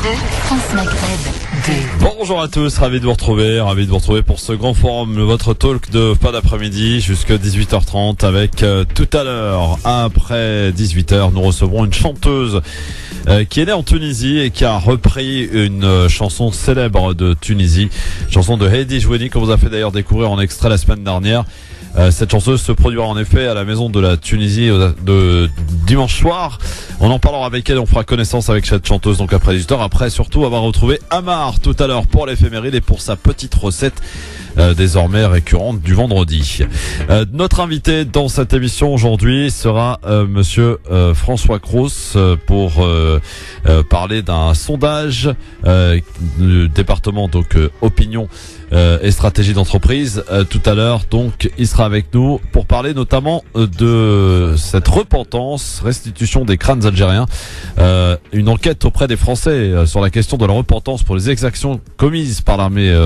France Maghreb 2. Bonjour à tous, ravi de vous retrouver pour ce grand forum, votre talk de fin d'après-midi jusqu'à 18h30 avec tout à l'heure, après 18h, nous recevrons une chanteuse qui est née en Tunisie et qui a repris une chanson célèbre de Tunisie, chanson de Heidi Joueni qu'on vous a fait d'ailleurs découvrir en extrait la semaine dernière. Cette chanteuse se produira en effet à la Maison de la Tunisie de dimanche soir. On en parlera avec elle, on fera connaissance avec cette chanteuse donc après 18h. Après surtout avoir retrouvé Amar tout à l'heure pour l'éphéméride et pour sa petite recette désormais récurrente du vendredi. Notre invité dans cette émission aujourd'hui sera monsieur François Cros pour parler d'un sondage du département donc opinion et stratégie d'entreprise. Tout à l'heure, donc, il sera avec nous pour parler notamment de cette repentance, restitution des crânes algériens. Une enquête auprès des Français sur la question de la repentance pour les exactions commises par l'armée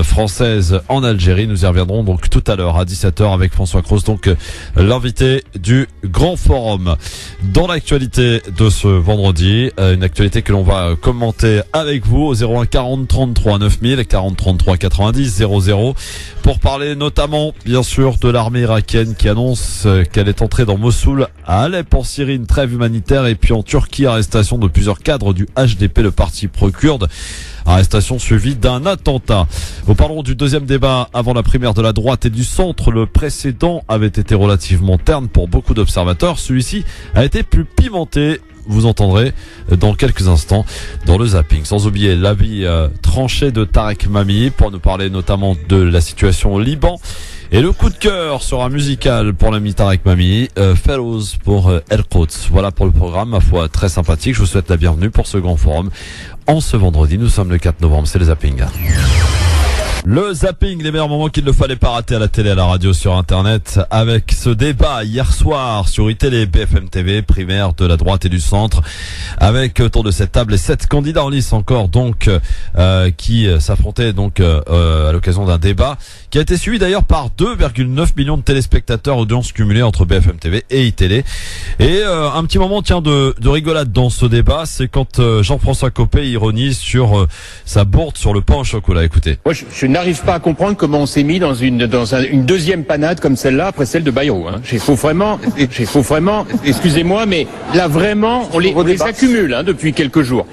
française en Algérie. Nous y reviendrons donc tout à l'heure à 17h avec François Cros, donc l'invité du Grand Forum. Dans l'actualité de ce vendredi, une actualité que l'on va commenter avec vous au 01 40 33 9000 40 33 90 00 pour parler notamment bien sûr de l'armée irakienne qui annonce qu'elle est entrée dans Mossoul, à Alep en Syrie, une trêve humanitaire, et puis en Turquie, arrestation de plusieurs cadres du HDP, le parti pro-kurde. Arrestation suivie d'un attentat. Nous parlerons du deuxième débat avant la primaire de la droite et du centre. Le précédent avait été relativement terne pour beaucoup d'observateurs. Celui-ci a été plus pimenté. Vous entendrez dans quelques instants dans le zapping. Sans oublier l'avis tranché de Tarek Mami pour nous parler notamment de la situation au Liban. Et le coup de cœur sera musical pour l'ami Tarek Mami, Fellows pour El Quds. Voilà pour le programme, ma foi, très sympathique. Je vous souhaite la bienvenue pour ce grand forum. En ce vendredi, nous sommes le 4 novembre, c'est le zapping. Le zapping, les meilleurs moments qu'il ne fallait pas rater à la télé, à la radio, sur Internet, avec ce débat hier soir sur iTélé, BFM TV, primaire de la droite et du centre, avec autour de cette table les 7 candidats en lice encore, donc qui s'affrontaient donc à l'occasion d'un débat qui a été suivi d'ailleurs par 2,9 millions de téléspectateurs, audience cumulée entre BFM TV et iTélé. Et un petit moment de rigolade dans ce débat, c'est quand Jean-François Copé ironise sur sa bourde sur le pain au chocolat. Écoutez. Moi, je n'arrive pas à comprendre comment on s'est mis dans une deuxième panade comme celle-là après celle de Bayrou. Hein. Il faut vraiment, excusez-moi, mais là vraiment, on les accumule depuis quelques jours.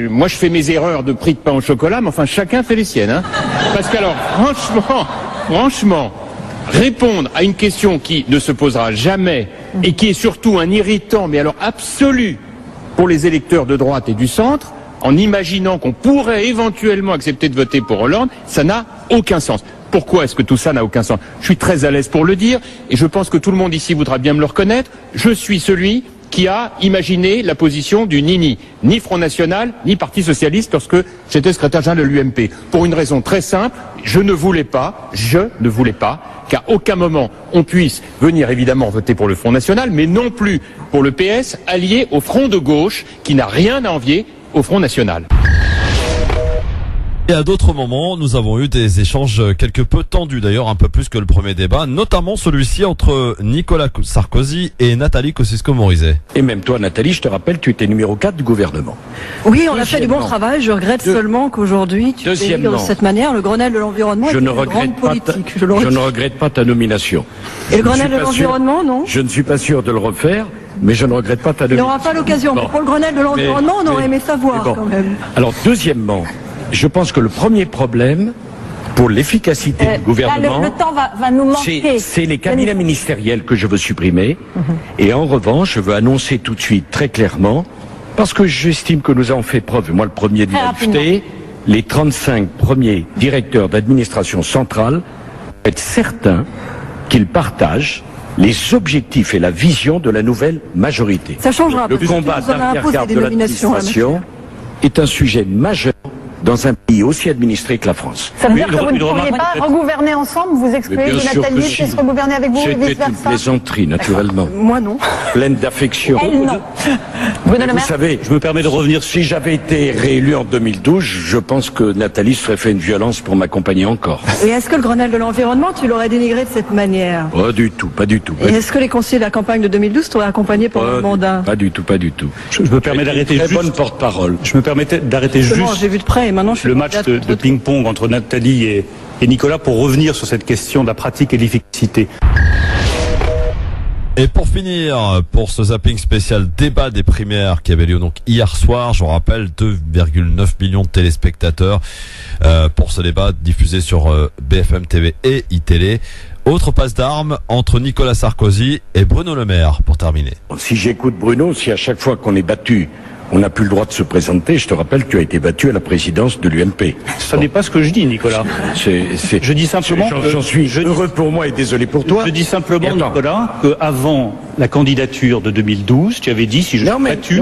Moi, je fais mes erreurs de prix de pain au chocolat, mais enfin, chacun fait les siennes. Hein. Parce qu'alors, franchement, répondre à une question qui ne se posera jamais et qui est surtout un irritant, mais alors absolu pour les électeurs de droite et du centre, en imaginant qu'on pourrait éventuellement accepter de voter pour Hollande, ça n'a aucun sens. Pourquoi est-ce que tout ça n'a aucun sens? Je suis très à l'aise pour le dire, et je pense que tout le monde ici voudra bien me le reconnaître. Je suis celui qui a imaginé la position du ni Front National, ni Parti Socialiste lorsque j'étais secrétaire général de l'UMP. Pour une raison très simple, je ne voulais pas, qu'à aucun moment on puisse venir évidemment voter pour le Front National, mais non plus pour le PS, allié au Front de gauche, qui n'a rien à envier au Front National. Et à d'autres moments, nous avons eu des échanges quelque peu tendus, d'ailleurs un peu plus que le premier débat, notamment celui-ci entre Nicolas Sarkozy et Nathalie Kosciusko-Morizet. Et même toi, Nathalie, je te rappelle, tu étais numéro 4 du gouvernement. Oui, on a fait du bon travail. Je regrette seulement qu'aujourd'hui, tu fais de cette manière le Grenelle de l'environnement est une grande politique. Je ne regrette pas ta nomination. Et le Grenelle de l'environnement, non? Je ne suis pas sûr de le refaire, mais je ne regrette pas ta nomination. Il n'y aura pas l'occasion. Bon. Pour le Grenelle de l'environnement, on aurait aimé savoir quand même. Alors, deuxièmement, je pense que le premier problème pour l'efficacité du gouvernement, le temps va nous manquer. C'est les cabinets ministériels que je veux supprimer. Et en revanche, je veux annoncer tout de suite très clairement, parce que j'estime que nous avons fait preuve, moi le premier de naïveté, les 35 premiers directeurs d'administration centrale, être certains qu'ils partagent les objectifs et la vision de la nouvelle majorité. Ça changera. Le combat d'intergarde de l'administration est un sujet majeur dans un pays aussi administré que la France. Ça veut dire que vous ne pourriez pas regouverner ensemble, vous exprimez que Nathalie puisse regouverner avec vous et vice-versa? C'était une plaisanterie, naturellement. Moi non. Pleine d'affection. Elle non. Vous savez, je me permets de revenir. Si j'avais été réélu en 2012, je pense que Nathalie se serait fait une violence pour m'accompagner encore. Et est-ce que le Grenelle de l'environnement, tu l'aurais dénigré de cette manière? Pas du tout, pas du tout. Et est-ce que les conseillers de la campagne de 2012 t'auraient accompagné pendant le mandat? Pas du tout, pas du tout. Je me permets d'arrêter juste. Très bonne porte-parole. Je me permettais d'arrêter juste. J'ai vu de près et maintenant je suis le match de ping-pong entre Nathalie et Nicolas pour revenir sur cette question de la pratique et de l'efficacité. Et pour finir, pour ce zapping spécial débat des primaires qui avait lieu donc hier soir, je vous rappelle 2,9 millions de téléspectateurs pour ce débat diffusé sur BFM TV et iTélé. Autre passe d'armes entre Nicolas Sarkozy et Bruno Le Maire pour terminer. Si j'écoute Bruno, si à chaque fois qu'on est battu, on n'a plus le droit de se présenter, je te rappelle que tu as été battu à la présidence de l'UMP. Ça n'est pas ce que je dis, Nicolas. Je dis simplement j'en suis heureux pour moi et désolé pour toi. Je dis simplement, Nicolas, qu'avant la candidature de 2012, tu avais dit si je suis battu,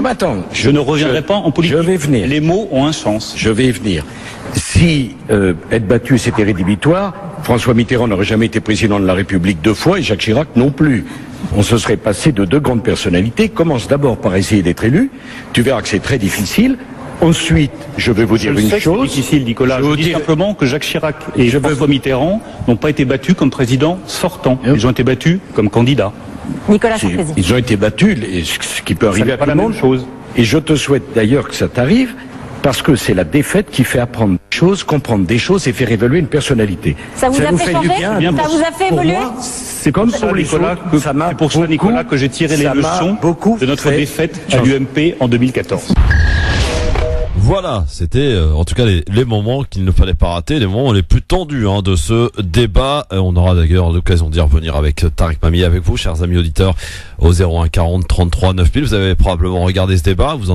je ne reviendrai pas en politique. Je vais venir. Les mots ont un sens. Je vais y venir. Si être battu c'était rédhibitoire, François Mitterrand n'aurait jamais été président de la République 2 fois et Jacques Chirac non plus. On se serait passé de 2 grandes personnalités. Commence d'abord par essayer d'être élu. Tu verras que c'est très difficile. Ensuite, je vais vous dire une chose. C'est difficile, Nicolas. Je dis simplement que Jacques Chirac et François Mitterrand n'ont pas été battus comme président sortant. Ils ont été battus comme candidats. Nicolas Sarkozy. Ils ont été battus, ce qui peut arriver à tout le monde. Et je te souhaite d'ailleurs que ça t'arrive. Parce que c'est la défaite qui fait apprendre des choses, comprendre des choses et faire évoluer une personnalité. Ça vous a fait changer? Ça vous a fait évoluer? C'est comme pour Nicolas que c'est pour ça, Nicolas, que j'ai tiré les leçons de notre défaite à l'UMP en 2014. Voilà, c'était en tout cas les moments qu'il ne fallait pas rater, les moments les plus tendus de ce débat. On aura d'ailleurs l'occasion d'y revenir avec Tariq Mami, avec vous, chers amis auditeurs, au 01 40 33 9000. Vous avez probablement regardé ce débat, vous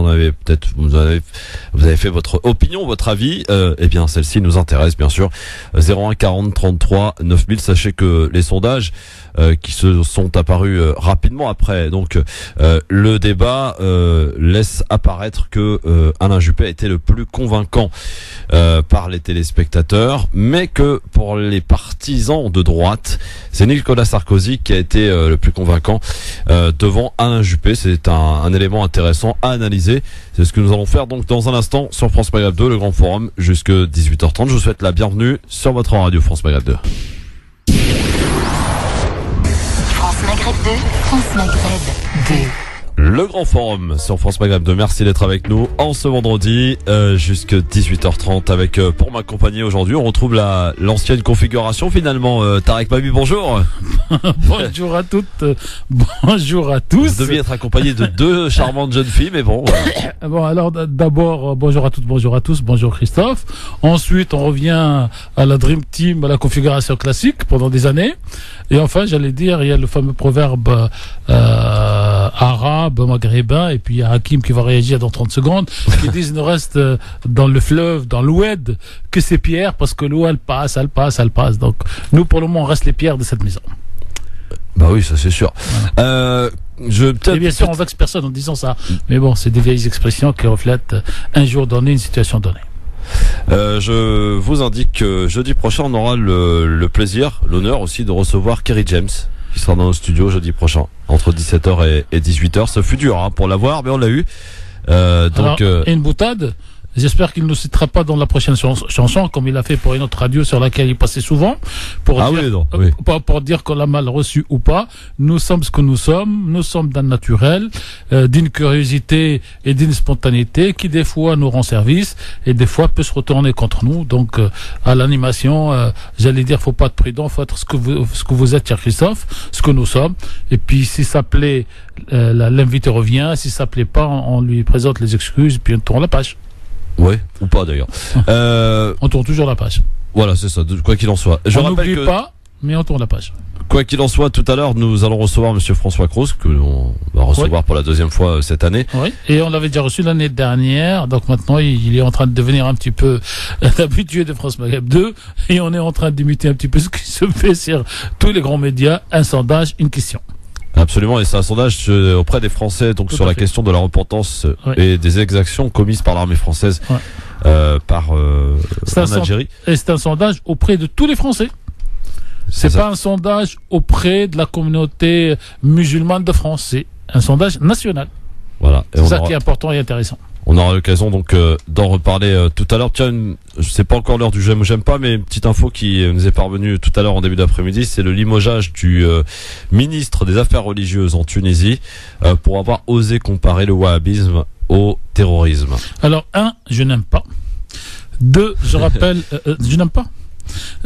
avez fait votre opinion, votre avis. Eh bien, celle-ci nous intéresse bien sûr. 01 40 33 9000. Sachez que les sondages qui se sont apparus rapidement après donc le débat laisse apparaître que Alain Juppé a été le plus convaincant par les téléspectateurs, mais que pour les partisans de droite, c'est Nicolas Sarkozy qui a été le plus convaincant devant Alain Juppé. C'est un élément intéressant à analyser. C'est ce que nous allons faire donc dans un instant sur France Maghreb 2, le grand forum, jusque 18h30. Je vous souhaite la bienvenue sur votre radio France Maghreb 2. France Maghreb 2, France Maghreb 2. Le grand forum sur France Maghreb 2. Merci d'être avec nous en ce vendredi jusque 18h30 avec pour m'accompagner aujourd'hui. On retrouve l'ancienne configuration finalement. Tariq Mami, bonjour. Bonjour à toutes, bonjour à tous. Vous deviez être accompagné de 2 charmantes jeunes filles, mais bon. Bon, alors d'abord bonjour à toutes, bonjour à tous, bonjour Christophe. Ensuite on revient à la Dream Team, à la configuration classique pendant des années. Et enfin j'allais dire, il y a le fameux proverbe arabe, maghrébin, et puis il y a Hakim qui va réagir dans 30 secondes, qui disent ne reste dans le fleuve, dans l'oued, que ces pierres, parce que l'eau elle passe. Donc nous pour le moment on reste les pierres de cette maison. Bah oui, ça c'est sûr. Voilà. Et bien sûr on vexe personne en disant ça, mais bon, c'est des vieilles expressions qui reflètent un jour donné, une situation donnée. Je vous indique que jeudi prochain on aura le plaisir, l'honneur aussi de recevoir Kerry James, qui sera dans nos studios jeudi prochain entre 17h et 18h. Ce fut dur pour l'avoir, mais on l'a eu. Donc et une boutade. J'espère qu'il ne nous citera pas dans la prochaine chanson, comme il a fait pour une autre radio sur laquelle il passait souvent, pour dire qu'on l'a mal reçu ou pas. Nous sommes ce que nous sommes d'un naturel, d'une curiosité et d'une spontanéité qui des fois nous rend service et des fois peut se retourner contre nous. Donc à l'animation, j'allais dire, faut pas être prudent, faut être ce que vous êtes, cher Christophe, ce que nous sommes. Et puis si ça plaît, l'invité revient. Si ça plaît pas, on lui présente les excuses, puis on tourne la page. Oui, ou pas d'ailleurs. On tourne toujours la page. Voilà, c'est ça, quoi qu'il en soit. On n'oublie pas, mais on tourne la page. Quoi qu'il en soit, tout à l'heure, nous allons recevoir monsieur François Cros, que l'on va recevoir pour la 2e fois cette année. Oui, et on l'avait déjà reçu l'année dernière, donc maintenant il est en train de devenir un petit peu l'habitué de France Maghreb 2, et on est en train d'imiter un petit peu ce qui se fait sur tous les grands médias, un sondage, une question. Absolument, et c'est un sondage auprès des Français donc sur la question de la repentance et des exactions commises par l'armée française en Algérie. Et c'est un sondage auprès de tous les Français. C'est pas un sondage auprès de la communauté musulmane de France, c'est un sondage national. Voilà. C'est ça qui est important et intéressant. On aura l'occasion donc d'en reparler tout à l'heure. Tiens, c'est pas encore l'heure du j'aime ou j'aime pas, mais une petite info qui nous est parvenue tout à l'heure en début d'après-midi, c'est le limogeage du ministre des Affaires religieuses en Tunisie pour avoir osé comparer le wahhabisme au terrorisme. Alors, 1, je n'aime pas. 2, je rappelle, je n'aime pas.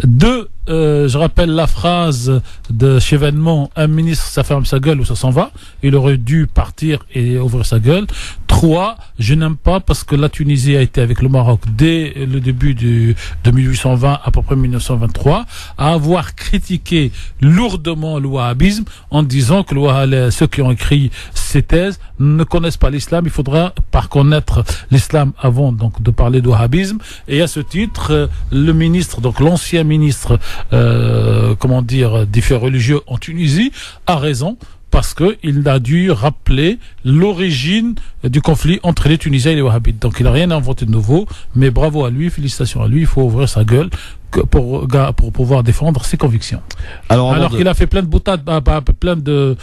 2, je rappelle la phrase de Chevènement, un ministre, ça ferme sa gueule ou ça s'en va. Il aurait dû partir et ouvrir sa gueule. 3, je n'aime pas parce que la Tunisie a été avec le Maroc dès le début de 1820, à peu près 1923, à avoir critiqué lourdement le wahhabisme en disant que ceux qui ont écrit ces thèses ne connaissent pas l'islam. Il faudra par connaître l'islam avant donc de parler de wahhabisme. Et à ce titre, le ministre, donc l'ancien ministre des faits religieux en Tunisie, a raison, parce qu'il a dû rappeler l'origine du conflit entre les Tunisiens et les Wahhabites. Donc il n'a rien inventé de nouveau, mais bravo à lui, félicitations à lui, il faut ouvrir sa gueule pour pouvoir défendre ses convictions. Alors qu'il a fait plein de boutades, plein de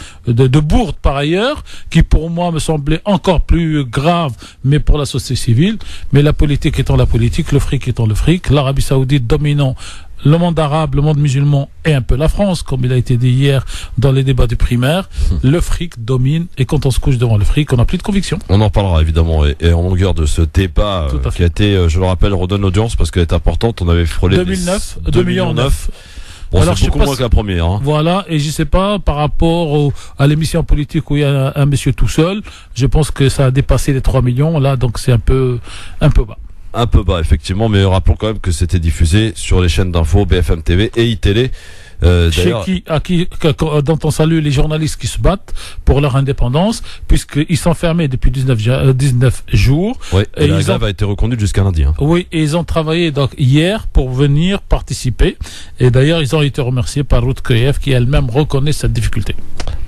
bourdes par ailleurs, qui pour moi me semblaient encore plus graves, mais pour la société civile. Mais la politique étant la politique, le fric étant le fric, l'Arabie Saoudite dominant le monde arabe, le monde musulman et un peu la France, comme il a été dit hier dans les débats du primaire, le fric domine, et quand on se couche devant le fric, on n'a plus de conviction. On en parlera évidemment et en longueur de ce débat qui a été, je le rappelle, redonne l'audience parce qu'elle est importante. On avait frôlé 2 millions 9. Bon, alors, c'est beaucoup moins que la première. Hein. Voilà, et je sais pas, par rapport à l'émission politique où il y a un monsieur tout seul, je pense que ça a dépassé les 3 millions, là, donc c'est un peu bas. Un peu bas, effectivement, mais rappelons quand même que c'était diffusé sur les chaînes d'infos BFM TV et iTélé. Dont on salue les journalistes qui se battent pour leur indépendance, puisqu'ils sont fermés depuis 19 jours. Oui, et la grève a été reconduite jusqu'à lundi. Hein. Oui, et ils ont travaillé donc hier pour venir participer. Et d'ailleurs, ils ont été remerciés par Ruth Koyev qui elle-même reconnaît cette difficulté.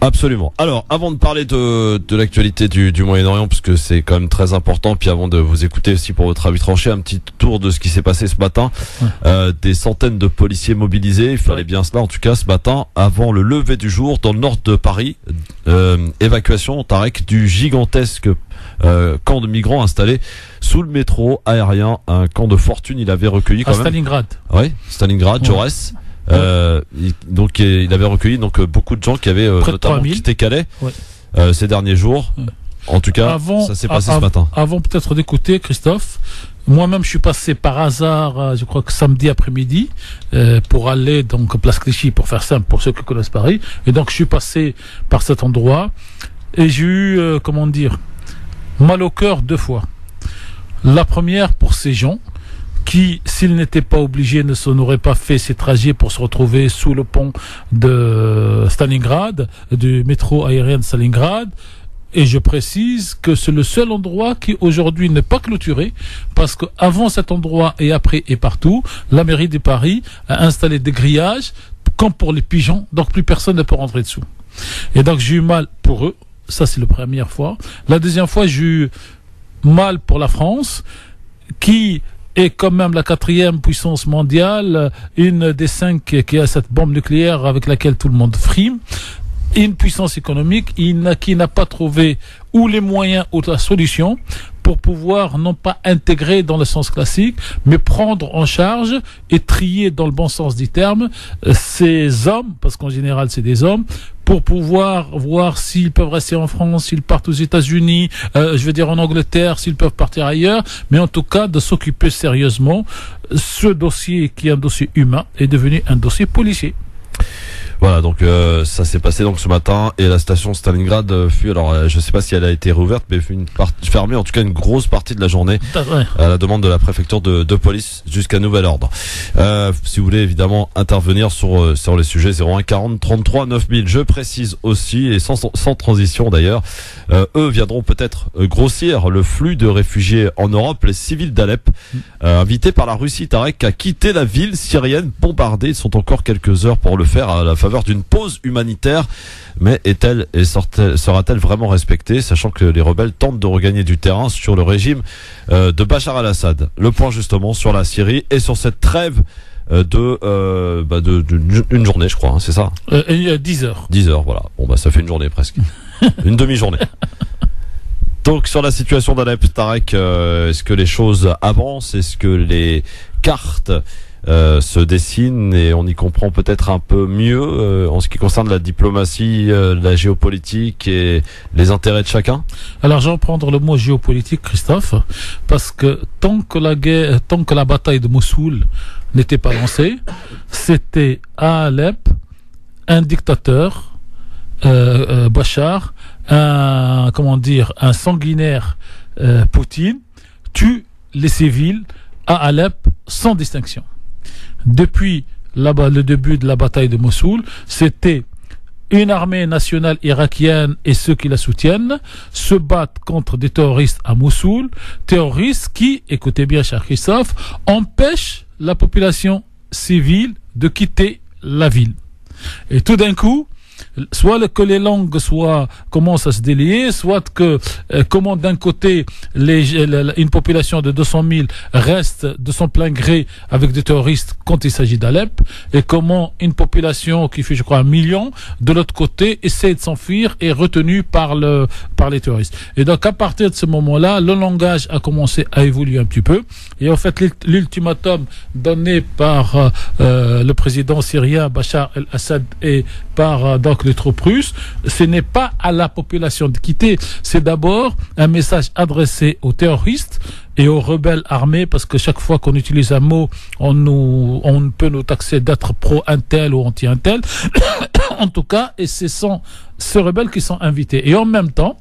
Absolument. Alors, avant de parler de l'actualité du Moyen-Orient, puisque c'est quand même très important, puis avant de vous écouter aussi pour votre avis tranché, un petit tour de ce qui s'est passé ce matin. Ouais. Des centaines de policiers mobilisés, il fallait bien cela en tout cas ce matin, avant le lever du jour, dans le nord de Paris. Évacuation, Tarek, du gigantesque camp de migrants installé sous le métro aérien, un camp de fortune. Il avait recueilli quand même... Stalingrad. Oui, Stalingrad, ouais. Jaurès. Donc il avait recueilli beaucoup de gens qui avaient notamment quitté Calais ces derniers jours. En tout cas, ça s'est passé ce matin. Avant peut-être d'écouter Christophe, moi-même je suis passé par hasard, je crois que samedi après-midi, pour aller donc place Clichy, pour faire simple pour ceux qui connaissent Paris, et donc je suis passé par cet endroit et j'ai eu mal au cœur 2 fois. La première pour ces gens qui, s'ils n'étaient pas obligés, n'auraient pas fait ces trajets pour se retrouver sous le pont de Stalingrad, du métro aérien de Stalingrad. Et je précise que c'est le seul endroit qui aujourd'hui n'est pas clôturé, parce qu'avant cet endroit et après et partout, la mairie de Paris a installé des grillages comme pour les pigeons, donc plus personne ne peut rentrer dessous. Et donc j'ai eu mal pour eux, ça c'est la première fois. La deuxième fois, j'ai eu mal pour la France, qui est quand même la 4e puissance mondiale, une des 5 qui a cette bombe nucléaire avec laquelle tout le monde frime, une puissance économique qui n'a pas trouvé ou les moyens ou la solution pour pouvoir non pas intégrer dans le sens classique, mais prendre en charge et trier dans le bon sens du terme ces hommes, parce qu'en général c'est des hommes, pour pouvoir voir s'ils peuvent rester en France, s'ils partent aux États-Unis, en Angleterre, s'ils peuvent partir ailleurs, mais en tout cas de s'occuper sérieusement. Ce dossier, qui est un dossier humain, est devenu un dossier policier. Voilà, donc ça s'est passé donc ce matin, et la station Stalingrad fut, alors je sais pas si elle a été réouverte, mais fut fermée en tout cas une grosse partie de la journée à la demande de la préfecture de police jusqu'à nouvel ordre. Si vous voulez évidemment intervenir sur les sujets, 01 40 33 9000. Je précise aussi, et sans transition d'ailleurs, eux viendront peut-être grossir le flux de réfugiés en Europe. Les civils d'Alep, invités par la Russie, Tarek, à quitter la ville syrienne bombardée. Ils sont encore quelques heures pour le faire à la fameuse faveur d'une pause humanitaire. Mais est-elle et sera-t-elle vraiment respectée, sachant que les rebelles tentent de regagner du terrain sur le régime de Bachar al-Assad? Le point justement sur la Syrie et sur cette trêve une journée, je crois, hein, c'est ça? 10 heures. 10 heures, voilà. Bon, bah, ça fait une journée presque. Une demi-journée. Donc, sur la situation d'Alep, Tarek, est-ce que les choses avancent? Est-ce que les cartes se dessinent et on y comprend peut-être un peu mieux en ce qui concerne la diplomatie, la géopolitique et les intérêts de chacun? Alors, je vais prendre le mot géopolitique, Christophe, parce que tant que la bataille de Mossoul n'était pas lancée, c'était à Alep un dictateur, Bachar, un sanguinaire, Poutine, tue les civils à Alep sans distinction. Depuis le début de la bataille de Mossoul, c'était une armée nationale irakienne et ceux qui la soutiennent se battent contre des terroristes à Mossoul, terroristes qui, écoutez bien cher Christophe, empêchent la population civile de quitter la ville. Et tout d'un coup, soit que les langues commencent à se délier, soit que comment d'un côté une population de 200 000 reste de son plein gré avec des terroristes quand il s'agit d'Alep, et comment une population qui fait je crois 1 million de l'autre côté essaie de s'enfuir et retenue par les terroristes. Et donc à partir de ce moment-là, le langage a commencé à évoluer un petit peu, et en fait l'ultimatum donné par le président syrien Bachar el-Assad et par donc les troupes russes, ce n'est pas à la population de quitter, c'est d'abord un message adressé aux terroristes et aux rebelles armés, parce que chaque fois qu'on utilise un mot, on peut nous taxer d'être pro-un tel ou anti-un tel. En tout cas, et ce sont ces rebelles qui sont invités. Et en même temps,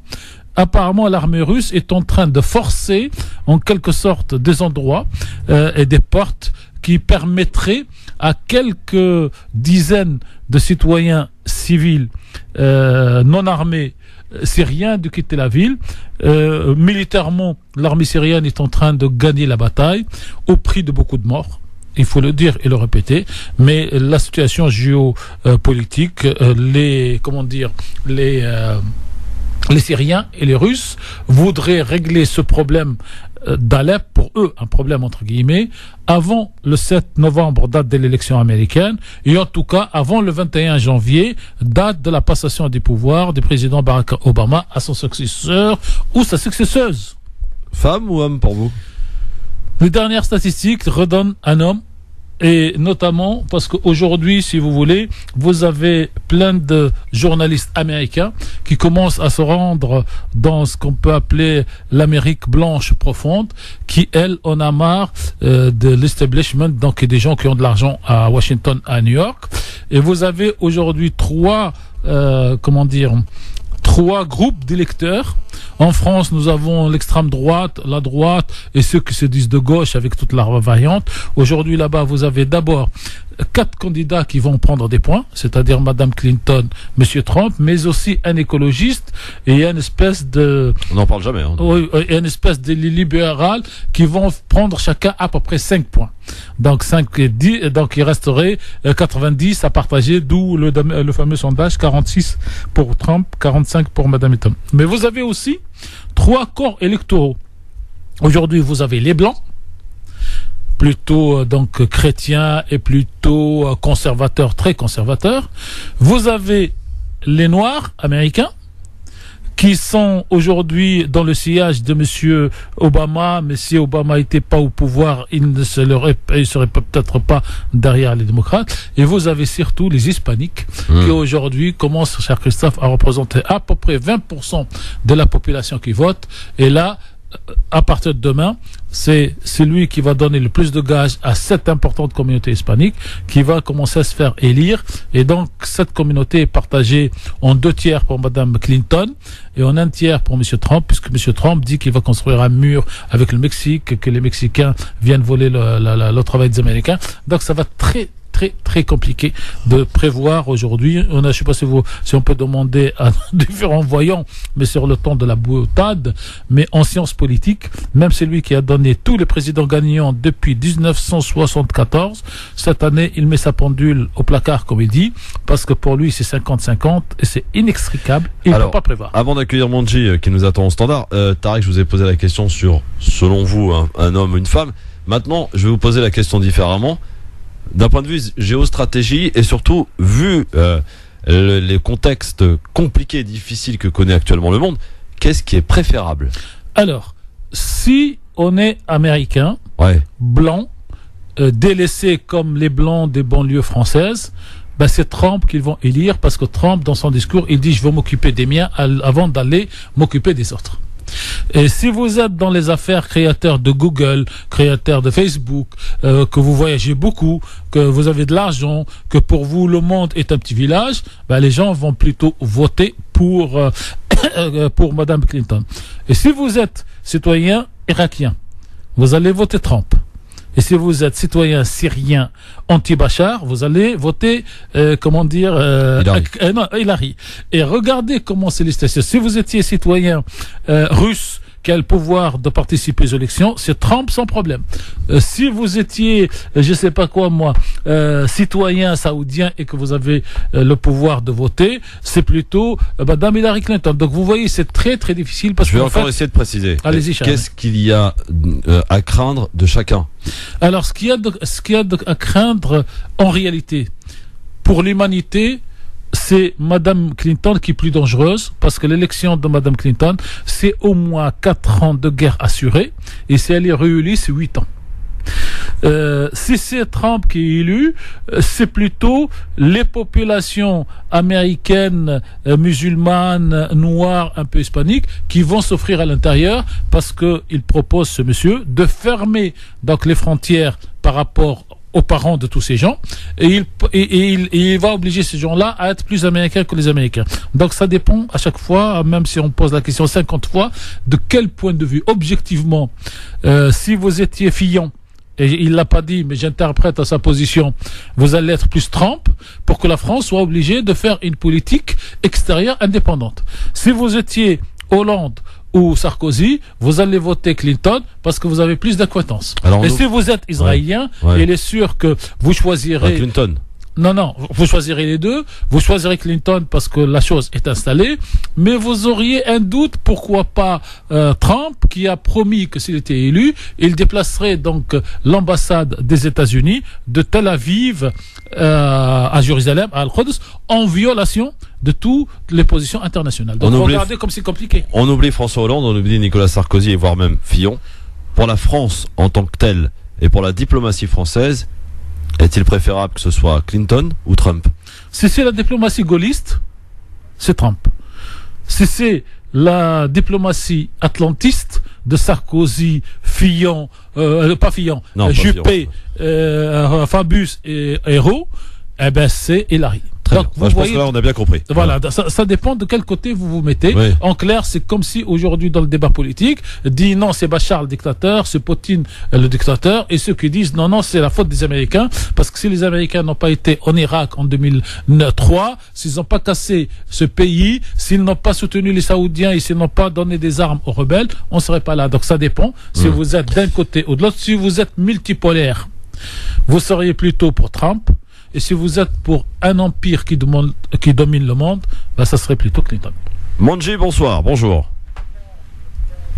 apparemment, l'armée russe est en train de forcer, en quelque sorte, des endroits et des portes qui permettraient à quelques dizaines de citoyens civils non armés syriens de quitter la ville. Militairement, l'armée syrienne est en train de gagner la bataille au prix de beaucoup de morts. Il faut le dire et le répéter, mais la situation géopolitique, les Syriens et les Russes voudraient régler ce problème d'Alep, pour eux un problème entre guillemets, avant le 7 novembre, date de l'élection américaine, et en tout cas avant le 21 janvier, date de la passation des pouvoirs du président Barack Obama à son successeur ou sa successeuse. Femme ou homme pour vous? Les dernières statistiques redonnent un homme, et notamment parce qu'aujourd'hui, si vous voulez, vous avez plein de journalistes américains qui commencent à se rendre dans ce qu'on peut appeler l'Amérique blanche profonde, qui, elle, en a marre de l'establishment, donc des gens qui ont de l'argent à Washington, à New York. Et vous avez aujourd'hui trois groupes d'électeurs. En France, nous avons l'extrême droite, la droite et ceux qui se disent de gauche avec toute la variante. Aujourd'hui, là-bas, vous avez d'abord 4 candidats qui vont prendre des points, c'est-à-dire Madame Clinton, Monsieur Trump, mais aussi un écologiste et une espèce de... On n'en parle jamais. Hein. Oui, et une espèce de libéral qui vont prendre chacun à peu près 5 points. Donc 5 et 10, donc il resterait 90 à partager, d'où le fameux sondage 46 pour Trump, 45 pour Madame Clinton. Mais vous avez aussi 3 corps électoraux. Aujourd'hui, vous avez les Blancs, plutôt donc chrétiens et plutôt conservateurs, très conservateurs. Vous avez les Noirs américains, qui sont aujourd'hui dans le sillage de Monsieur Obama, mais si Obama n'était pas au pouvoir, il ne serait peut-être pas derrière les démocrates. Et vous avez surtout les hispaniques, qui aujourd'hui commencent, cher Christophe, à représenter à peu près 20% de la population qui vote. Et là, à partir de demain, c'est celui qui va donner le plus de gages à cette importante communauté hispanique qui va commencer à se faire élire. Et donc, cette communauté est partagée en 2 tiers pour Madame Clinton et en 1 tiers pour Monsieur Trump, puisque Monsieur Trump dit qu'il va construire un mur avec le Mexique, que les Mexicains viennent voler le travail des Américains. Donc, ça va très très très compliqué de prévoir aujourd'hui. Je ne sais pas si on peut demander à différents voyants, mais sur le ton de la boutade, mais en sciences politiques, même celui qui a donné tous les présidents gagnants depuis 1974, cette année, il met sa pendule au placard, comme il dit, parce que pour lui, c'est 50-50 et c'est inextricable. Il ne peut pas prévoir. Avant d'accueillir Manji, qui nous attend au standard, Tariq, je vous ai posé la question sur, selon vous, un homme ou une femme. Maintenant, je vais vous poser la question différemment. D'un point de vue géostratégie et surtout, vu les contextes compliqués et difficiles que connaît actuellement le monde, qu'est-ce qui est préférable? Alors, si on est américain, blanc, délaissé comme les blancs des banlieues françaises, ben c'est Trump qu'ils vont élire, parce que Trump, dans son discours, il dit « je vais m'occuper des miens avant d'aller m'occuper des autres ». Et si vous êtes dans les affaires, créateur de Google, créateur de Facebook, que vous voyagez beaucoup, que vous avez de l'argent, que pour vous le monde est un petit village, ben les gens vont plutôt voter pour Madame Clinton. Et si vous êtes citoyen irakien, vous allez voter Trump. Et si vous êtes citoyen syrien anti-Bachar, vous allez voter, Hillary. Et regardez comment c'est listé. Si vous étiez citoyen russe qui a le pouvoir de participer aux élections, c'est Trump sans problème. Si vous étiez, je sais pas quoi moi, citoyen saoudien et que vous avez le pouvoir de voter, c'est plutôt Madame Hillary Clinton. Donc vous voyez, c'est très très difficile parce que. Je vais encore essayer de préciser. Allez-y, qu'est-ce qu'il y a à craindre de chacun? Alors, ce qu'il y a à craindre en réalité pour l'humanité, c'est Madame Clinton qui est plus dangereuse, parce que l'élection de Madame Clinton, c'est au moins 4 ans de guerre assurée, et si elle est réélue, c'est 8 ans. Si c'est Trump qui est élu, c'est plutôt les populations américaines, musulmanes, noires, un peu hispaniques, qui vont souffrir à l'intérieur, parce qu'il propose, ce monsieur, de fermer donc les frontières par rapport aux parents de tous ces gens, et il va obliger ces gens-là à être plus américains que les Américains. Donc ça dépend à chaque fois, même si on pose la question 50 fois, de quel point de vue, objectivement, si vous étiez Fillon, et il l'a pas dit, mais j'interprète à sa position, vous allez être plus Trump pour que la France soit obligée de faire une politique extérieure indépendante. Si vous étiez Hollande ou Sarkozy, vous allez voter Clinton parce que vous avez plus d'acquaintance. Et si vous êtes israélien, il est sûr que vous choisirez Clinton. Non, vous choisirez les deux. Vous choisirez Clinton parce que la chose est installée, mais vous auriez un doute, pourquoi pas Trump, qui a promis que s'il était élu, il déplacerait donc l'ambassade des États-Unis de Tel Aviv à Jérusalem, à Al-Quds, en violation de toutes les positions internationales. Donc regardez comme c'est compliqué. On oublie François Hollande, on oublie Nicolas Sarkozy et voire même Fillon. Pour la France en tant que telle et pour la diplomatie française, est-il préférable que ce soit Clinton ou Trump? Si c'est la diplomatie gaulliste, c'est Trump. Si c'est la diplomatie atlantiste de Sarkozy, Fillon, Juppé, Fabius et Hérault, eh ben c'est Hillary. Donc, je pense que là, on a bien compris. Voilà, ça dépend de quel côté vous vous mettez. Oui. En clair, c'est comme si aujourd'hui, dans le débat politique, dit non, c'est Bachar le dictateur, c'est Poutine le dictateur, et ceux qui disent non, c'est la faute des Américains, parce que si les Américains n'ont pas été en Irak en 2003, s'ils n'ont pas cassé ce pays, s'ils n'ont pas soutenu les Saoudiens et s'ils n'ont pas donné des armes aux rebelles, on ne serait pas là. Donc ça dépend. Si vous êtes d'un côté ou de l'autre, si vous êtes multipolaire, vous seriez plutôt pour Trump. Et si vous êtes pour un empire qui domine le monde, bah ça serait plutôt Clinton. Manji, bonsoir, bonjour.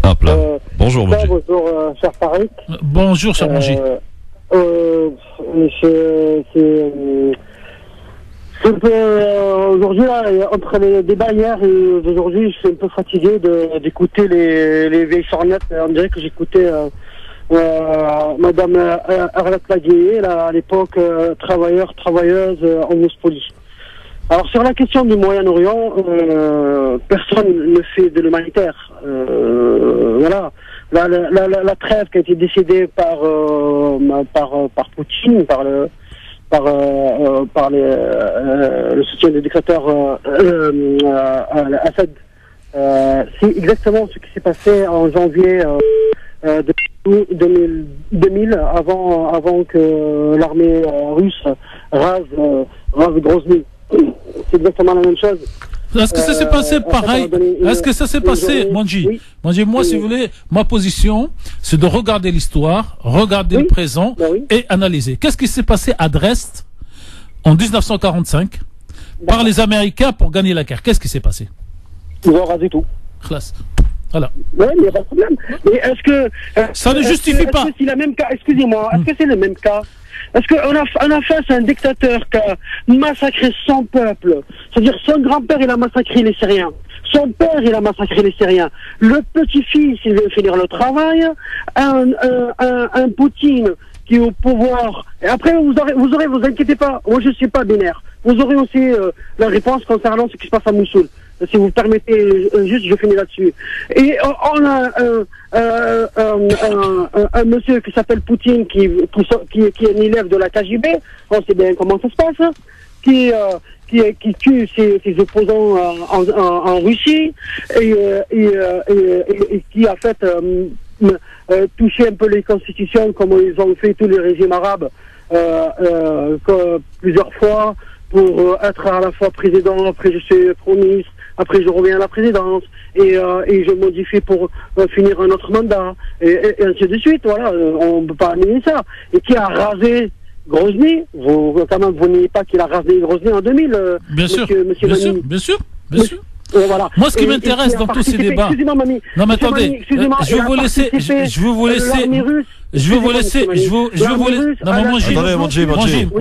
Hop là. Bonjour Manji. Bonjour cher Tariq. Bonjour cher Manji. Aujourd'hui, entre les débats hier et aujourd'hui, je suis un peu fatigué d'écouter les vieilles charnettes. On dirait que j'écoutais Madame Arlette Laguier, à l'époque travailleuse en Mouspouli. Alors sur la question du Moyen-Orient, personne ne fait de l'humanitaire. Voilà, la trêve qui a été décidée par Poutine, par le soutien du dictateur Assad, c'est exactement ce qui s'est passé en janvier depuis 2000, avant que l'armée russe rase Grozny. C'est exactement la même chose. Est-ce que ça s'est passé pareil? Est-ce que ça s'est passé, Manji? Oui. Manji, moi, si vous voulez, ma position, c'est de regarder l'histoire, regarder le présent et analyser. Qu'est-ce qui s'est passé à Dresde en 1945 par les Américains pour gagner la guerre? Qu'est-ce qui s'est passé? Ils ont rasé tout. Classe. Voilà. Oui, il n'y a pas de problème. Mais est-ce que... ça ne justifie pas. Est-ce que c'est le même cas? Excusez-moi, est-ce que c'est le même cas? Est-ce qu'on a face à un dictateur qui a massacré son peuple? C'est-à-dire son grand-père, il a massacré les Syriens. Son père, il a massacré les Syriens. Le petit-fils, il veut finir le travail. Un Poutine qui est au pouvoir. Et après, vous inquiétez pas, moi je ne suis pas binaire. Vous aurez aussi la réponse concernant ce qui se passe à Mossoul. Si vous permettez, juste, je finis là-dessus. Et on a un monsieur qui s'appelle Poutine, qui est un élève de la KGB, on sait bien comment ça se passe, qui tue ses opposants en Russie, et qui a fait toucher un peu les constitutions, comme ils ont fait tous les régimes arabes plusieurs fois, pour être à la fois président, après je suis Premier ministre, après je reviens à la présidence, et je modifie pour finir un autre mandat, et ainsi de suite. Voilà, on ne peut pas nier ça. Et qui a rasé Grozny, vous niez pas qu'il a rasé Grozny en 2000, bien sûr, bien sûr. Voilà. Moi, ce qui m'intéresse dans tous ces débats. Excusez-moi, mamie. Non, mais attendez. Je vais vous laisser. Je vais vous laisser. Non, mais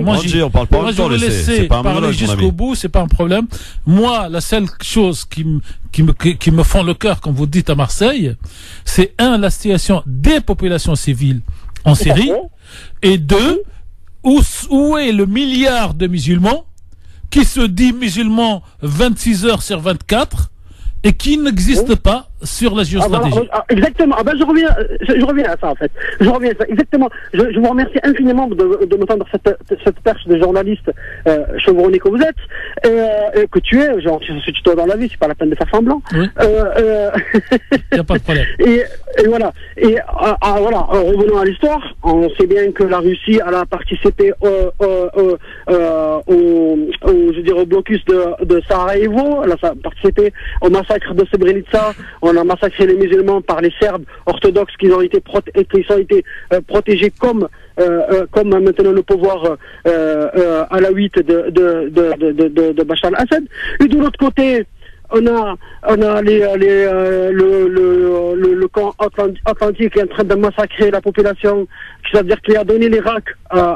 Manji, on parle pas en même temps. Je vais vous laisser parler jusqu'au bout, c'est pas un problème. Moi, la seule chose qui me fend le cœur quand vous dites à Marseille, c'est la situation des populations civiles en Syrie, et deux, où est le milliard de musulmans qui se dit musulman 26 heures sur 24 et qui n'existe pas sur la géostratégie. Exactement. Je reviens à ça, en fait. Exactement. Je vous remercie infiniment de me tendre cette perche de journaliste chevronné que vous êtes, et que tu es. Genre, si tu dois dans la vie, c'est pas la peine de faire semblant. Oui. Y a pas de problème. Et voilà. Et voilà. Revenons à l'histoire. On sait bien que la Russie a participé au blocus de Sarajevo. Elle a participé au massacre de Srebrenica. On a massacré les musulmans par les Serbes orthodoxes qui ont été protégés comme maintenant le pouvoir à la 8 de Bachar al-Assad. Et de l'autre côté, on a le camp atlantique qui est en train de massacrer la population, c'est-à-dire qu'il a donné l'Irak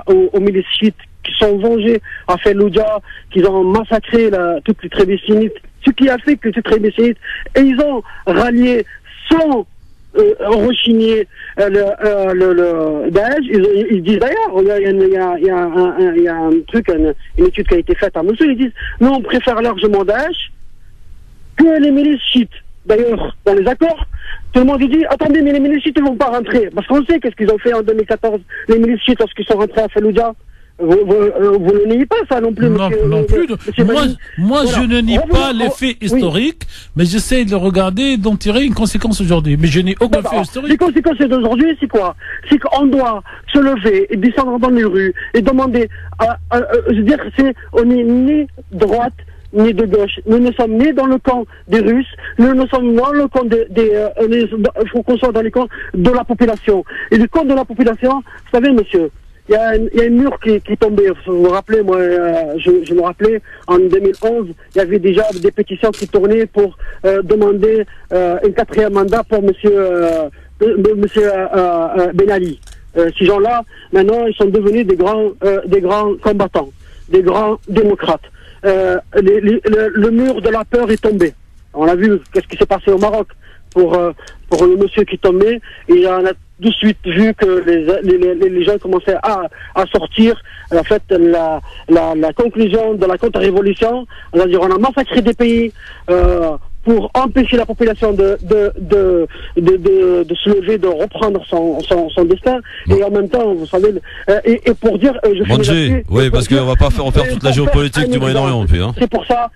aux milices chiites qui sont vengés à Fallujah, qui ont massacré toutes les tribus sunnites, ce qui a fait que ces tribus sunnites, et ils ont rallié sans rechigner le Daesh. Ils disent d'ailleurs, il y a un truc, une étude qui a été faite à Mossoul, ils disent, nous on préfère largement Daesh que les milices chiites. D'ailleurs, dans les accords, tout le monde dit, attendez, mais les milices chiites ne vont pas rentrer. Parce qu'on sait qu'est-ce qu'ils ont fait en 2014, les milices chiites, lorsqu'ils sont rentrés à Fallujah. Vous ne niez pas ça non plus, non plus. Moi je ne nie pas les faits historiques, mais j'essaie de regarder, d'en tirer une conséquence aujourd'hui. Mais je n'ai aucun fait historique. Les conséquences d'aujourd'hui, c'est quoi? C'est qu'on doit se lever et descendre dans les rues et demander, je veux dire, on n'est ni droite ni de gauche. Nous ne sommes ni dans le camp des Russes, nous ne sommes dans le camp il faut qu'on soit dans les camps de la population. Et le camp de la population, vous savez, monsieur, il y a un mur qui tombait. Vous vous rappelez, moi, je me rappelais, en 2011, il y avait déjà des pétitions qui tournaient pour demander un 4e mandat pour monsieur Ben Ali. Ces gens-là, maintenant, ils sont devenus des grands combattants, des grands démocrates. Le mur de la peur est tombé. On a vu qu'est-ce qui s'est passé au Maroc pour le monsieur qui tombait, et on a de suite vu que les gens commençaient à sortir. En fait, la conclusion de la contre-révolution, c'est-à-dire on a massacré des pays pour empêcher la population de se lever, de reprendre son destin. Et en même temps, vous savez, et pour dire, oui, parce qu'on va pas faire toute la géopolitique du Moyen-Orient, puis. Hein. C'est pour ça.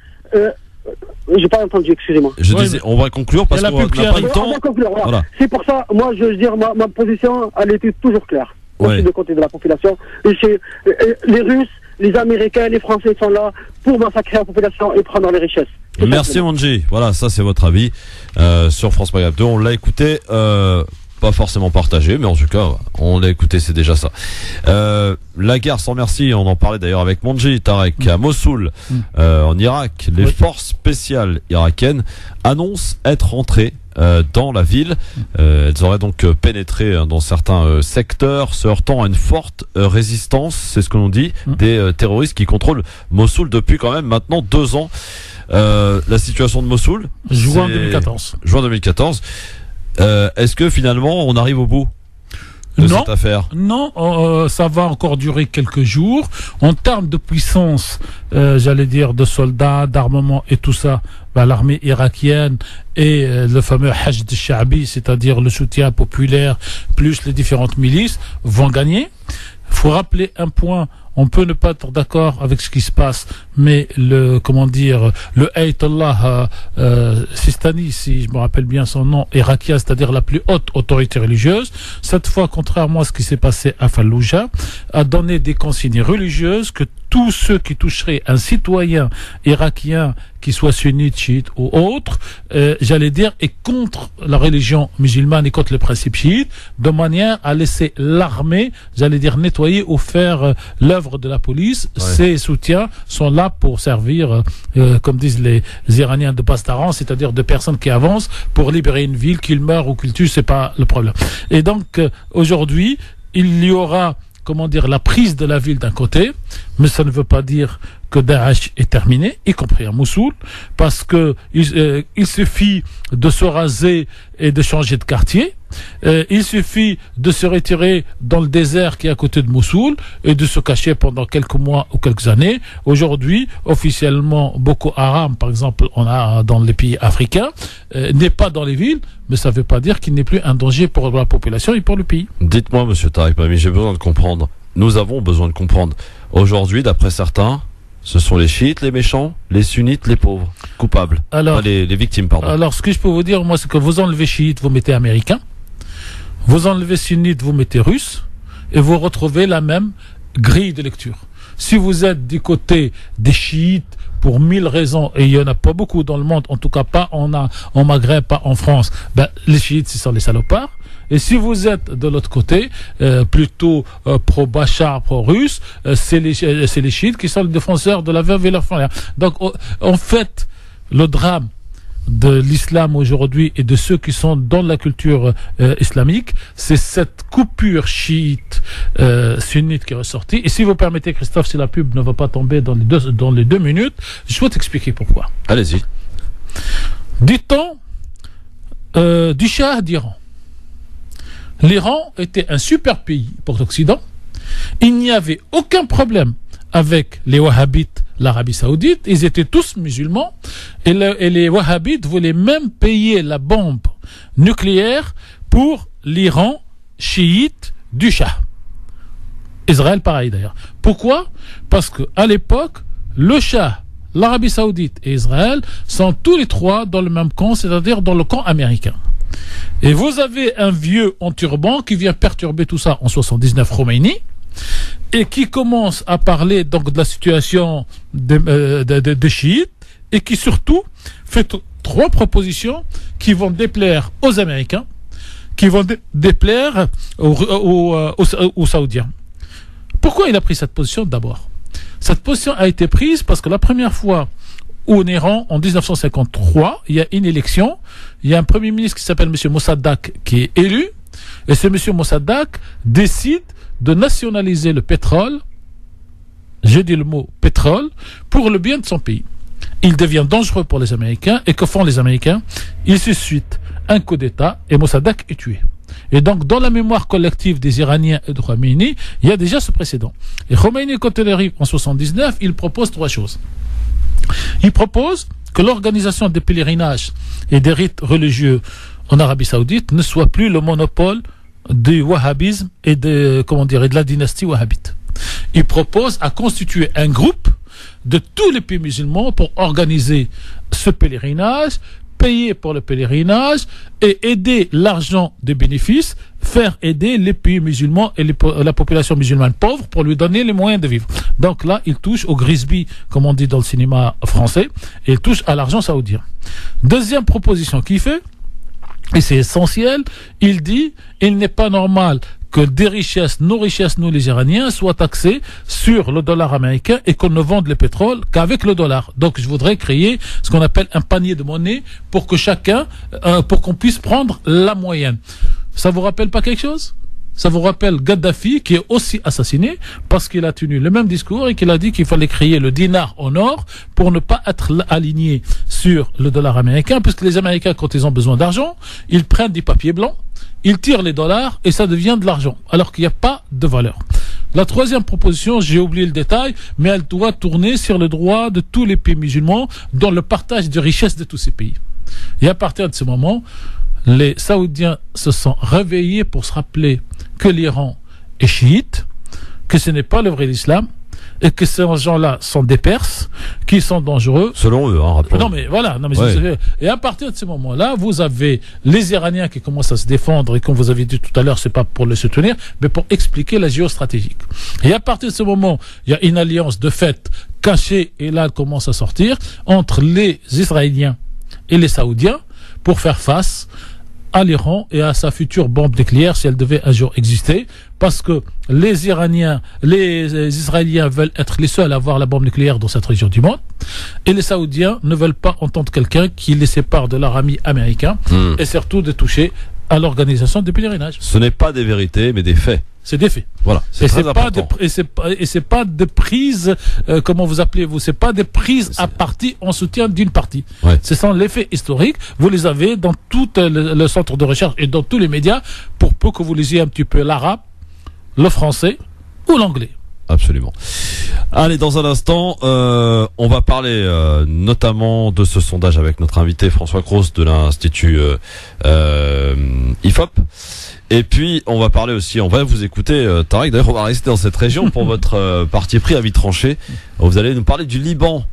J'ai pas entendu, excusez-moi. Je disais, on va conclure parce qu'on n'a pas le temps. On va conclure, voilà. C'est pour ça, moi, je veux dire, ma position, elle était toujours claire. Je suis de côté de la population. Les Russes, les Américains, les Français sont là pour massacrer la population et prendre les richesses. Merci Manji. Voilà, ça c'est votre avis sur France Maghreb 2. On l'a écouté, pas forcément partagé, mais en tout cas, on l'a écouté, c'est déjà ça. La guerre sans merci, on en parlait d'ailleurs avec Manji, Tarek, à Mossoul, en Irak. Les forces spéciales irakiennes annoncent être rentrées dans la ville. Elles auraient donc pénétré dans certains secteurs, se heurtant à une forte résistance, c'est ce que l'on dit, des terroristes qui contrôlent Mossoul depuis quand même maintenant 2 ans. La situation de Mossoul, juin 2014. Juin 2014. Est-ce que finalement on arrive au bout de cette affaire? Non, ça va encore durer quelques jours. En termes de puissance, j'allais dire de soldats, d'armement et tout ça, l'armée irakienne et le fameux Hashd al-Sha'bi, c'est-à-dire le soutien populaire plus les différentes milices, vont gagner. Il faut rappeler un point. On peut ne pas être d'accord avec ce qui se passe, mais le Ayatollah Sistani, si je me rappelle bien son nom, irakien, c'est-à-dire la plus haute autorité religieuse, cette fois, contrairement à ce qui s'est passé à Fallujah, a donné des consignes religieuses que tous ceux qui toucheraient un citoyen irakien, qui soit sunnite, chiite ou autre, j'allais dire, est contre la religion musulmane et contre le principe chiite, de manière à laisser l'armée, j'allais dire, nettoyer ou faire l'œuvre de la police. Ces soutiens sont là pour servir, comme disent les Iraniens, de bastarans, c'est-à-dire de personnes qui avancent pour libérer une ville, qu'ils meurent ou qu'ils tuent, c'est pas le problème. Et donc, aujourd'hui, il y aura, la prise de la ville d'un côté, mais ça ne veut pas dire que Daesh est terminé, y compris à Mossoul, parce que il suffit de se raser et de changer de quartier. Il suffit de se retirer dans le désert qui est à côté de Mossoul et de se cacher pendant quelques mois ou quelques années. Aujourd'hui, officiellement, Boko Haram, par exemple, on a dans les pays africains, n'est pas dans les villes, mais ça ne veut pas dire qu'il n'est plus un danger pour la population et pour le pays. Dites-moi, monsieur Tarek Brahimi, j'ai besoin de comprendre. Nous avons besoin de comprendre. Aujourd'hui, d'après certains, ce sont les chiites, les méchants, les sunnites, les pauvres, coupables. Alors, les victimes, pardon. Alors, ce que je peux vous dire, moi, c'est que vous enlevez chiites, vous mettez américains. Vous enlevez sunnite, vous mettez russe, et vous retrouvez la même grille de lecture. Si vous êtes du côté des chiites, pour 1000 raisons, et il n'y en a pas beaucoup dans le monde, en tout cas pas en Maghreb, pas en France, les chiites, ce sont les salopards. Et si vous êtes de l'autre côté, plutôt pro-Bachar, pro-russe, c'est les chiites qui sont les défenseurs de la veuve et l'orphelin. Donc, en fait, le drame de l'islam aujourd'hui et de ceux qui sont dans la culture islamique, c'est cette coupure chiite sunnite qui est ressortie. Et si vous permettez, Christophe, si la pub ne va pas tomber dans les 2 minutes, je souhaite expliquer pourquoi. Allez-y. Du temps du Shah d'Iran. L'Iran était un super pays pour l'Occident. Il n'y avait aucun problème avec les Wahhabites, l'Arabie Saoudite. Ils étaient tous musulmans. Et les Wahhabites voulaient même payer la bombe nucléaire pour l'Iran chiite du Shah. Israël, pareil d'ailleurs. Pourquoi? Parce qu'à l'époque, le Shah, l'Arabie Saoudite et Israël sont tous les trois dans le même camp, c'est-à-dire dans le camp américain. Et vous avez un vieux en turban qui vient perturber tout ça en 79, Khomeini, et qui commence à parler donc de la situation des chiites, et qui surtout fait 3 propositions qui vont déplaire aux Américains, qui vont déplaire aux Saoudiens. Pourquoi il a pris cette position? D'abord, cette position a été prise parce que la première fois où en Iran, en 1953, il y a une élection, il y a un premier ministre qui s'appelle M. Mossadegh qui est élu, et ce M. Mossadegh décide de nationaliser le pétrole, je dis le mot pétrole, pour le bien de son pays. Il devient dangereux pour les Américains, et que font les Américains? Ils suscitent un coup d'État, et Mossadegh est tué. Et donc, dans la mémoire collective des Iraniens et de Khomeini, il y a déjà ce précédent. Et Khomeini, quand il arrive en 79, il propose 3 choses. Il propose que l'organisation des pèlerinages et des rites religieux en Arabie Saoudite ne soit plus le monopole du wahhabisme et de la dynastie wahhabite. Il propose à constituer un groupe de tous les pays musulmans pour organiser ce pèlerinage, payer pour le pèlerinage et aider l'argent des bénéfices, faire aider les pays musulmans et la population musulmane pauvre pour lui donner les moyens de vivre. Donc là, il touche au grisby, comme on dit dans le cinéma français, et il touche à l'argent saoudien. Deuxième proposition qu'il fait, et c'est essentiel, il dit, il n'est pas normal que nos richesses, nous les Iraniens, soient taxées sur le dollar américain et qu'on ne vende le pétrole qu'avec le dollar. Donc je voudrais créer ce qu'on appelle un panier de monnaie pour que pour qu'on puisse prendre la moyenne. Ça vous rappelle pas quelque chose ? Ça vous rappelle Gaddafi qui est aussi assassiné parce qu'il a tenu le même discours et qu'il a dit qu'il fallait créer le dinar en or pour ne pas être aligné sur le dollar américain, puisque les Américains, quand ils ont besoin d'argent, ils prennent du papier blanc, ils tirent les dollars et ça devient de l'argent, alors qu'il n'y a pas de valeur. La troisième proposition, j'ai oublié le détail, mais elle doit tourner sur le droit de tous les pays musulmans dans le partage de richesses de tous ces pays. Et à partir de ce moment, les Saoudiens se sont réveillés pour se rappeler que l'Iran est chiite, que ce n'est pas le vrai islam, et que ces gens-là sont des Perses, qui sont dangereux. Selon eux, rappelons. Non mais voilà, et à partir de ce moment-là, vous avez les Iraniens qui commencent à se défendre, et comme vous avez dit tout à l'heure, c'est pas pour les soutenir, mais pour expliquer la géostratégie. Et à partir de ce moment, il y a une alliance de fait cachée, et là elle commence à sortir, entre les Israéliens et les Saoudiens, pour faire face à l'Iran et à sa future bombe nucléaire si elle devait un jour exister, parce que les Israéliens veulent être les seuls à avoir la bombe nucléaire dans cette région du monde, et les Saoudiens ne veulent pas entendre quelqu'un qui les sépare de leur ami américain, et surtout de toucher à l'organisation des pèlerinages. Ce n'est pas des vérités, mais des faits. C'est des faits. Voilà. C'est pas de prise, comment vous appelez-vous, c'est pas des prises à partie en soutien d'une partie. Ouais. Ce sont les faits historiques. Vous les avez dans tout le centre de recherche et dans tous les médias, pour peu que vous lisiez un petit peu l'arabe, le français ou l'anglais. Absolument. Allez, dans un instant, on va parler notamment de ce sondage avec notre invité François Cros de l'Institut IFOP. Et puis, on va parler aussi, on va vous écouter, Tarek, d'ailleurs, on va rester dans cette région pour votre parti pris à vie tranché. Vous allez nous parler du Liban.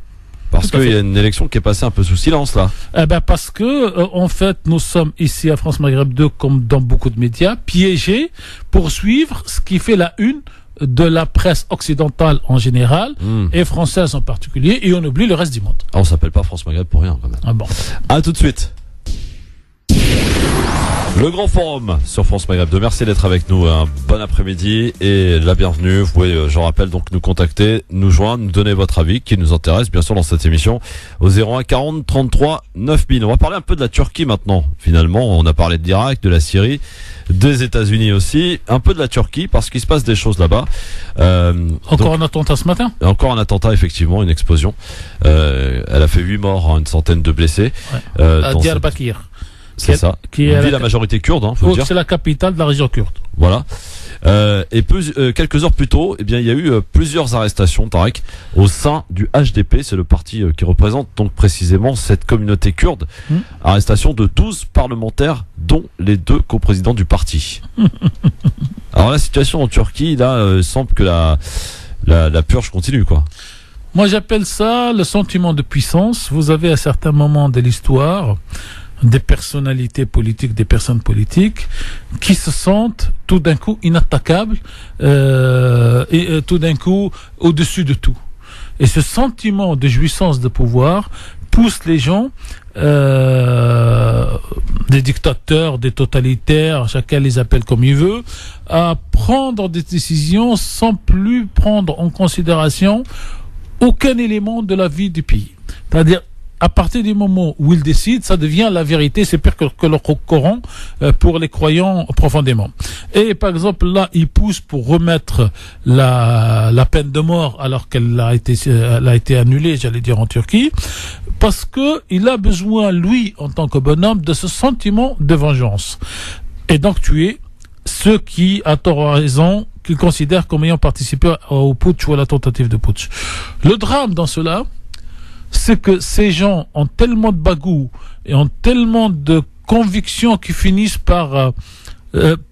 Parce qu'il y a une élection qui est passée un peu sous silence, là. Parce que, en fait, nous sommes ici à France Maghreb 2, comme dans beaucoup de médias, piégés pour suivre ce qui fait la une de la presse occidentale en général, et française en particulier, et on oublie le reste du monde. Ah, on s'appelle pas France Maghreb pour rien, quand même. Ah bon. À tout de suite. Le grand forum sur France Maghreb 2. Merci d'être avec nous. Un bon après-midi et la bienvenue. Vous pouvez, je rappelle, donc nous contacter, nous joindre, nous donner votre avis qui nous intéresse bien sûr dans cette émission au 01 40 33 9000. On va parler un peu de la Turquie maintenant. Finalement, on a parlé de l'Irak, de la Syrie, des États-Unis aussi, un peu de la Turquie parce qu'il se passe des choses là-bas. Encore un attentat ce matin. Encore un attentat, effectivement, une explosion. Elle a fait 8 morts, une centaine de blessés. Ouais. À Diyarbakir. C'est ça. Qui est la majorité kurde, faut dire. C'est la capitale de la région kurde. Voilà. Et quelques heures plus tôt, eh bien, il y a eu plusieurs arrestations, Tarek, au sein du HDP. C'est le parti qui représente donc précisément cette communauté kurde. Arrestation de 12 parlementaires, dont les 2 coprésidents du parti. Alors la situation en Turquie, là, semble que la purge continue, quoi. Moi, j'appelle ça le sentiment de puissance. Vous avez à certains moments de l'histoire des personnalités politiques, des personnes politiques qui se sentent tout d'un coup inattaquables et tout d'un coup au-dessus de tout. Et ce sentiment de jouissance de pouvoir pousse les gens, des dictateurs, des totalitaires, chacun les appelle comme il veut, à prendre des décisions sans plus prendre en considération aucun élément de la vie du pays. C'est-à-dire, à partir du moment où ils décident, ça devient la vérité, c'est pire que le Coran pour les croyants profondément. Et par exemple, là, ils poussent pour remettre la peine de mort alors qu'elle a été annulée, j'allais dire en Turquie, parce que il a besoin, lui, en tant que bonhomme, de ce sentiment de vengeance. Et donc tuer ceux qui, à tort ou à raison, qu'il considère comme ayant participé au putsch ou à la tentative de putsch. Le drame dans cela, c'est que ces gens ont tellement de bagou et ont tellement de convictions qui finissent par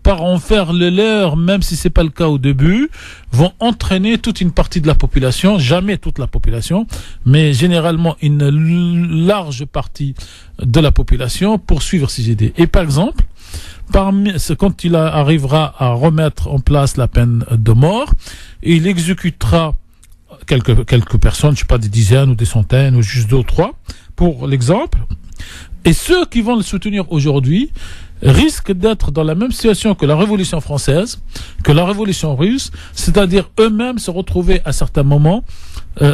par en faire le leur, même si c'est pas le cas au début, vont entraîner toute une partie de la population, jamais toute la population, mais généralement une large partie de la population pour suivre ces idées. Et par exemple, quand il arrivera à remettre en place la peine de mort, il exécutera quelques personnes, je sais pas, des dizaines ou des centaines ou juste 2 ou 3, pour l'exemple. Et ceux qui vont le soutenir aujourd'hui risquent d'être dans la même situation que la Révolution française, que la Révolution russe, c'est-à-dire eux-mêmes se retrouver à certains moments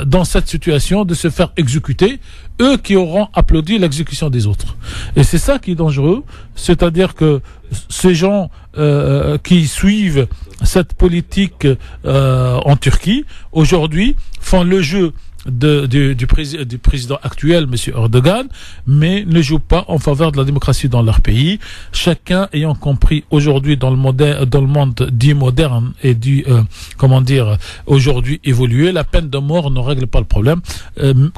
dans cette situation de se faire exécuter, eux qui auront applaudi l'exécution des autres. Et c'est ça qui est dangereux, c'est-à-dire que ces gens qui suivent cette politique en Turquie, aujourd'hui, font le jeu du président actuel, M. Erdogan, mais ne jouent pas en faveur de la démocratie dans leur pays. Chacun ayant compris aujourd'hui dans le monde dit moderne et dit, aujourd'hui évolué, la peine de mort ne règle pas le problème.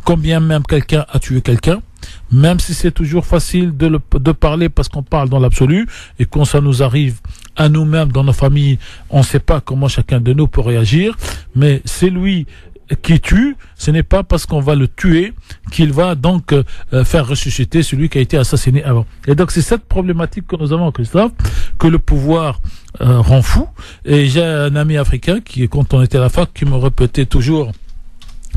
Combien même quelqu'un a tué quelqu'un, même si c'est toujours facile de parler parce qu'on parle dans l'absolu, et quand ça nous arrive à nous-mêmes dans nos familles, on ne sait pas comment chacun de nous peut réagir, mais c'est lui qui tue, ce n'est pas parce qu'on va le tuer qu'il va donc faire ressusciter celui qui a été assassiné avant. Et donc c'est cette problématique que nous avons, Christophe, que le pouvoir rend fou. Et j'ai un ami africain qui, quand on était à la fac, qui me répétait toujours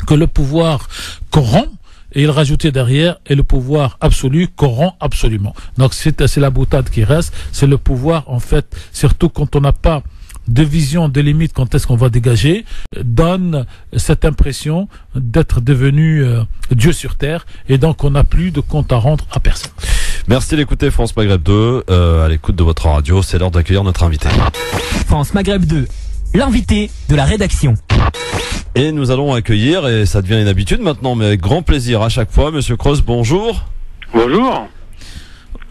que le pouvoir corrompt, et il rajoutait derrière, et le pouvoir absolu corrompt absolument. Donc c'est la boutade qui reste, c'est le pouvoir en fait, surtout quand on n'a pas de vision, de limite, quand est-ce qu'on va dégager, donne cette impression d'être devenu Dieu sur terre, et donc on n'a plus de compte à rendre à personne. Merci d'écouter France Maghreb 2, à l'écoute de votre radio, c'est l'heure d'accueillir notre invité. France Maghreb 2, l'invité de la rédaction. Et nous allons accueillir, et ça devient une habitude maintenant, mais avec grand plaisir à chaque fois, Monsieur Cross, bonjour. Bonjour.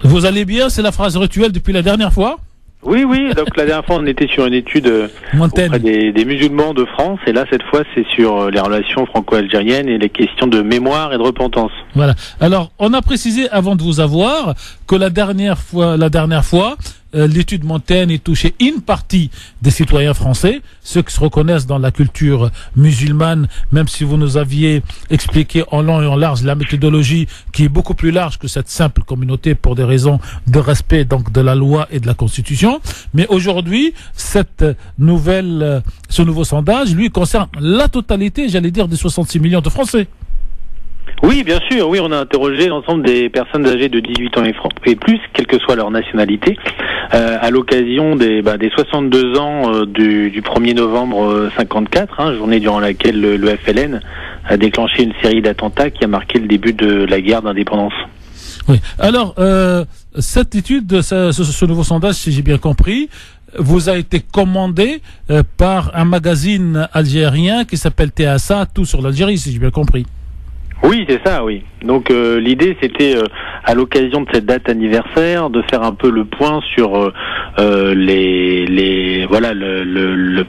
Vous allez bien, c'est la phrase rituelle depuis la dernière fois? Oui, donc la dernière fois on était sur une étude auprès des musulmans de France, et là cette fois c'est sur les relations franco-algériennes et les questions de mémoire et de repentance. Voilà. Alors on a précisé avant de vous avoir que la dernière fois, l'étude Montaigne est touchée une partie des citoyens français, ceux qui se reconnaissent dans la culture musulmane, même si vous nous aviez expliqué en long et en large la méthodologie qui est beaucoup plus large que cette simple communauté pour des raisons de respect donc de la loi et de la Constitution. Mais aujourd'hui, ce nouveau sondage, lui, concerne la totalité, j'allais dire, des 66 millions de Français. Oui, bien sûr, oui, on a interrogé l'ensemble des personnes âgées de 18 ans et plus, quelle que soit leur nationalité, à l'occasion des 62 ans du 1er novembre 54, journée durant laquelle le FLN a déclenché une série d'attentats qui a marqué le début de la guerre d'indépendance. Oui. Alors, cette étude, ce nouveau sondage, si j'ai bien compris, vous a été commandé par un magazine algérien qui s'appelle TSA, tout sur l'Algérie, si j'ai bien compris. Oui, c'est ça, oui. Donc l'idée, c'était à l'occasion de cette date anniversaire de faire un peu le point sur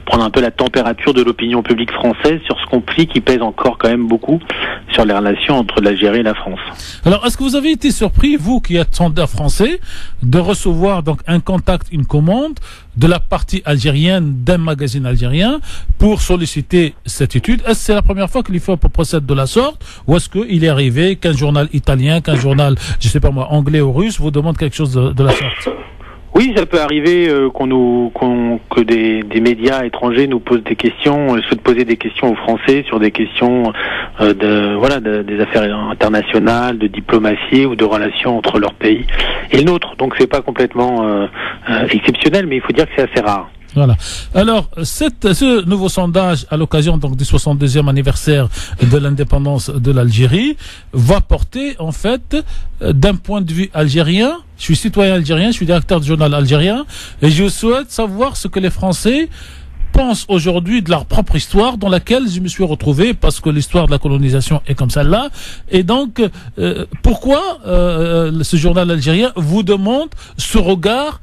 prendre un peu la température de l'opinion publique française sur ce conflit qui pèse encore quand même beaucoup sur les relations entre l'Algérie et la France. Alors, est-ce que vous avez été surpris, vous qui êtes sondeur français, de recevoir donc un contact, une commande de la partie algérienne d'un magazine algérien pour solliciter cette étude? Est-ce que c'est la première fois que l'IFOP procède de la sorte, ou est-ce qu'il est arrivé qu'un journal italien, qu'un journal, je sais pas moi, anglais ou russe vous demande quelque chose de la sorte? Oui, ça peut arriver que des médias étrangers nous posent des questions, souhaitent poser des questions aux Français sur des questions des affaires internationales, de diplomatie ou de relations entre leur pays et le nôtre. Donc c'est pas complètement exceptionnel, mais il faut dire que c'est assez rare. Voilà. Alors, ce nouveau sondage, à l'occasion donc du 62e anniversaire de l'indépendance de l'Algérie, va porter, en fait, d'un point de vue algérien, je suis citoyen algérien, je suis directeur du journal algérien, et je souhaite savoir ce que les Français pensent aujourd'hui de leur propre histoire dans laquelle je me suis retrouvé, parce que l'histoire de la colonisation est comme celle-là. Et donc, pourquoi ce journal algérien vous demande ce regard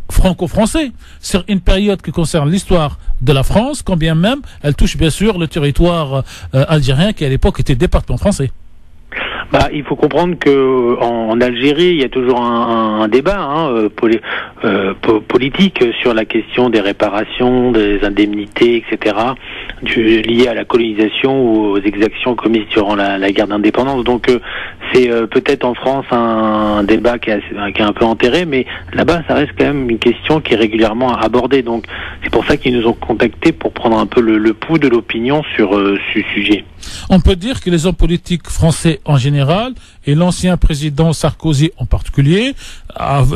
franco-français sur une période qui concerne l'histoire de la France, quand bien même elle touche bien sûr le territoire algérien qui à l'époque était département français? Il faut comprendre que en Algérie, il y a toujours un débat politique sur la question des réparations, des indemnités, etc., liées à la colonisation ou aux exactions commises durant la guerre d'indépendance. Donc c'est peut-être en France un débat qui est un peu enterré, mais là-bas, ça reste quand même une question qui est régulièrement abordée. Donc c'est pour ça qu'ils nous ont contactés pour prendre un peu le pouls de l'opinion sur ce sujet. On peut dire que les hommes politiques français en général et l'ancien président Sarkozy en particulier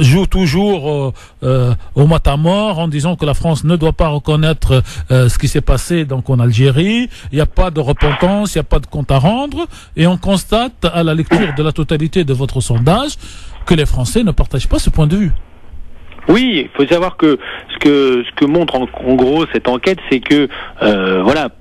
jouent toujours au matamor en disant que la France ne doit pas reconnaître ce qui s'est passé donc en Algérie. Il n'y a pas de repentance, il n'y a pas de compte à rendre, et on constate à la lecture de la totalité de votre sondage que les Français ne partagent pas ce point de vue. Oui, il faut savoir que ce que montre en gros cette enquête, c'est que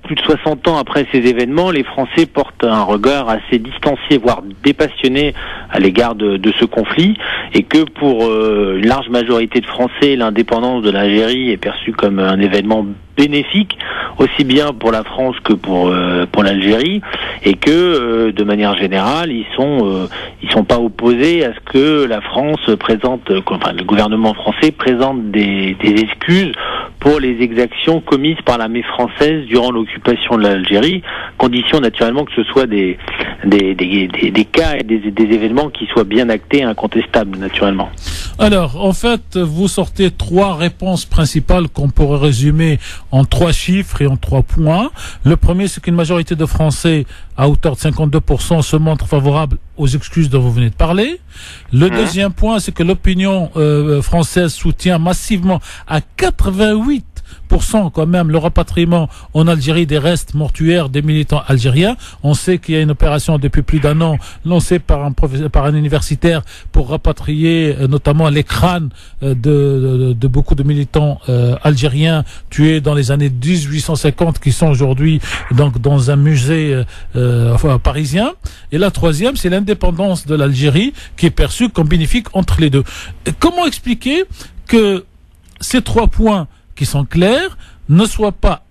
plus de 60 ans après ces événements, les Français portent un regard assez distancié, voire dépassionné à l'égard de ce conflit, et que pour une large majorité de Français, l'indépendance de l'Algérie est perçue comme un événement bénéfique, aussi bien pour la France que pour l'Algérie, et que de manière générale, ils sont pas opposés à ce que la France présente, le gouvernement français présente des excuses pour les exactions commises par l'armée française durant l'occupation de l'Algérie, condition naturellement que ce soit des cas et des événements qui soient bien actés et incontestables naturellement. Alors, en fait, vous sortez 3 réponses principales qu'on pourrait résumer en 3 chiffres et en 3 points. Le premier, c'est qu'une majorité de Français, à hauteur de 52%, se montrent favorables aux excuses dont vous venez de parler. Le deuxième point, c'est que l'opinion française soutient massivement à 88% quand même le rapatriement en Algérie des restes mortuaires des militants algériens. On sait qu'il y a une opération depuis plus d'1 an lancée par un universitaire pour rapatrier notamment les crânes de beaucoup de militants algériens tués dans les années 1850 qui sont aujourd'hui donc dans un musée parisien. Et la troisième, c'est l'indépendance de l'Algérie qui est perçue comme bénéfique entre les deux. Comment expliquer que ces 3 points qui sont clairs ne soient pas,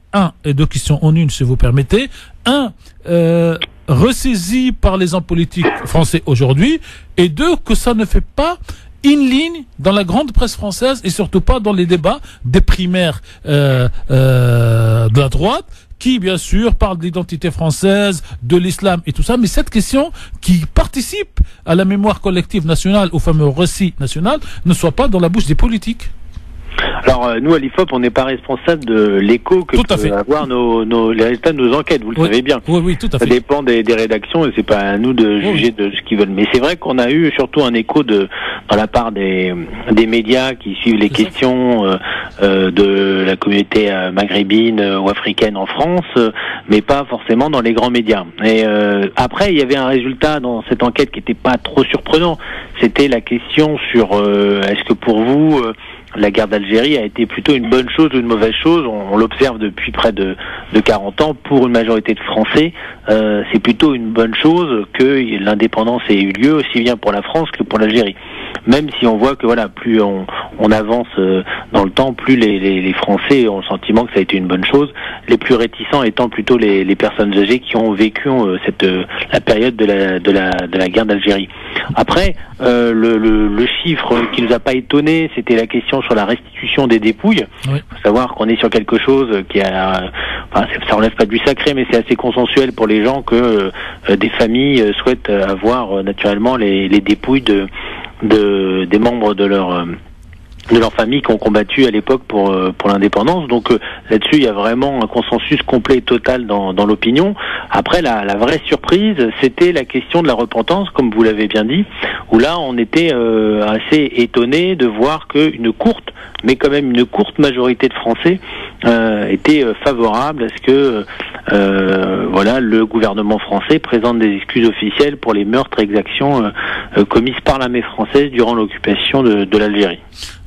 et 2 questions en une si vous permettez, ressaisis par les hommes politiques français aujourd'hui, et 2, que ça ne fait pas une ligne dans la grande presse française et surtout pas dans les débats des primaires de la droite, qui bien sûr parle d'identité française, de l'islam et tout ça, mais cette question qui participe à la mémoire collective nationale, au fameux récit national, ne soit pas dans la bouche des politiques. Alors nous à l'IFOP, on n'est pas responsable de l'écho que peuvent avoir les résultats de nos enquêtes, vous le savez bien. Oui, tout à fait. Ça dépend des rédactions et c'est pas à nous de juger de ce qu'ils veulent. Mais c'est vrai qu'on a eu surtout un écho dans la part des médias qui suivent les questions de la communauté maghrébine ou africaine en France, mais pas forcément dans les grands médias. Et après, il y avait un résultat dans cette enquête qui n'était pas trop surprenant. C'était la question sur est-ce que pour vous la guerre d'Algérie a été plutôt une bonne chose ou une mauvaise chose. On l'observe depuis près de 40 ans. Pour une majorité de Français, c'est plutôt une bonne chose que l'indépendance ait eu lieu, aussi bien pour la France que pour l'Algérie. Même si on voit que plus on avance dans le temps, plus les Français ont le sentiment que ça a été une bonne chose. Les plus réticents étant plutôt les personnes âgées qui ont vécu la période de la guerre d'Algérie. Après, le chiffre qui nous a pas étonné, c'était la question sur la restitution des dépouilles. Oui. Faut savoir qu'on est sur quelque chose qui ça relève pas du sacré, mais c'est assez consensuel pour les gens que des familles souhaitent avoir naturellement les dépouilles des membres de leur famille qui ont combattu à l'époque pour l'indépendance. Donc là-dessus, il y a vraiment un consensus complet et total dans l'opinion. Après, la vraie surprise, c'était la question de la repentance, comme vous l'avez bien dit, où là, on était assez étonné de voir qu'une courte, mais quand même une courte majorité de Français était favorable à ce que le gouvernement français présente des excuses officielles pour les meurtres et exactions commises par l'armée française durant l'occupation de l'Algérie.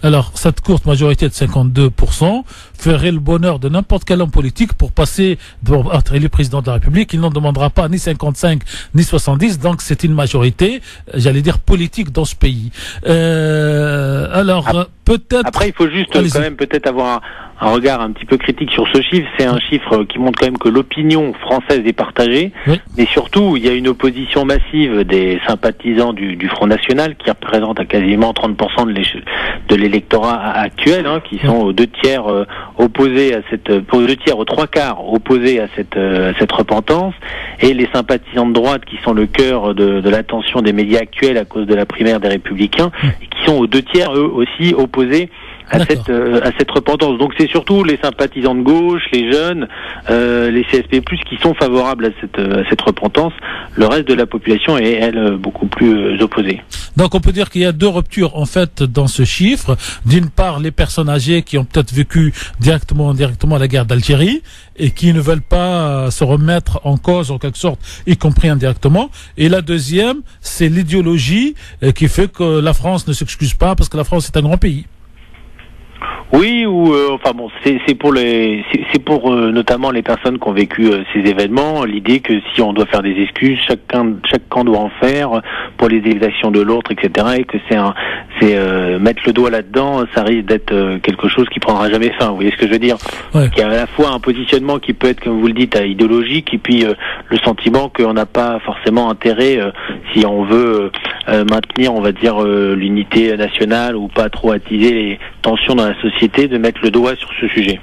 Alors, cette courte majorité de 52% ferait le bonheur de n'importe quel homme politique pour être élu président de la République. Il n'en demandera pas ni 55 ni 70, donc c'est une majorité, j'allais dire, politique dans ce pays. Peut-être. Après, il faut juste quand même peut-être avoir un regard un petit peu critique sur ce chiffre. C'est un chiffre qui montre quand même que l'opinion française est partagée, mais surtout il y a une opposition massive des sympathisants du Front National qui représente à quasiment 30% de l'électorat actuel, qui sont aux 2 tiers opposés à aux 2 tiers aux 3 quarts opposés à cette repentance, et les sympathisants de droite qui sont le cœur de l'attention des médias actuels à cause de la primaire des Républicains, et qui sont aux 2 tiers eux aussi opposés à cette repentance. Donc c'est surtout les sympathisants de gauche, les jeunes, les CSP+, qui sont favorables à cette repentance. Le reste de la population est, elle, beaucoup plus opposée. Donc on peut dire qu'il y a 2 ruptures en fait dans ce chiffre. D'une part, les personnes âgées qui ont peut-être vécu directement la guerre d'Algérie et qui ne veulent pas se remettre en cause en quelque sorte, y compris indirectement. Et la deuxième, c'est l'idéologie qui fait que la France ne s'excuse pas parce que la France est un grand pays. Oui, c'est pour notamment les personnes qui ont vécu ces événements, l'idée que si on doit faire des excuses, chaque camp doit en faire pour les exactions de l'autre, etc. Et que c'est mettre le doigt là-dedans, ça risque d'être quelque chose qui prendra jamais fin. Vous voyez ce que je veux dire? Il y a à la fois un positionnement qui peut être, comme vous le dites, idéologique, et puis le sentiment qu'on n'a pas forcément intérêt, si on veut maintenir, on va dire, l'unité nationale ou pas trop attiser les tensions dans la société, de mettre le doigt sur ce sujet.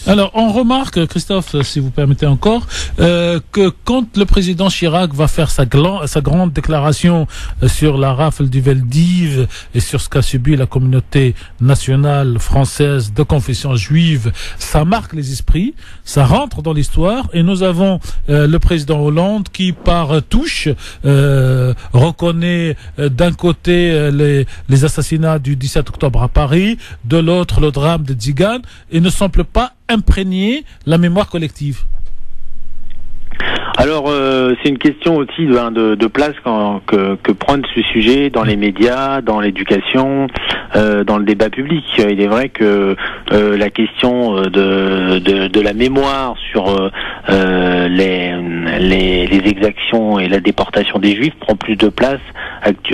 Alors, on remarque, Christophe, si vous permettez encore, que quand le président Chirac va faire sa grande déclaration sur la rafle du Veldiv et sur ce qu'a subi la communauté nationale française de confession juive, ça marque les esprits, ça rentre dans l'histoire, et nous avons le président Hollande qui, par touche, reconnaît d'un côté les assassinats du 17 octobre à Paris, de l'autre le drame de Dzigan, et ne semble pas imprégner la mémoire collective. Alors, c'est une question aussi de place que prendre ce sujet dans les médias, dans l'éducation, dans le débat public. Il est vrai que la question de la mémoire sur les exactions et la déportation des Juifs prend plus de place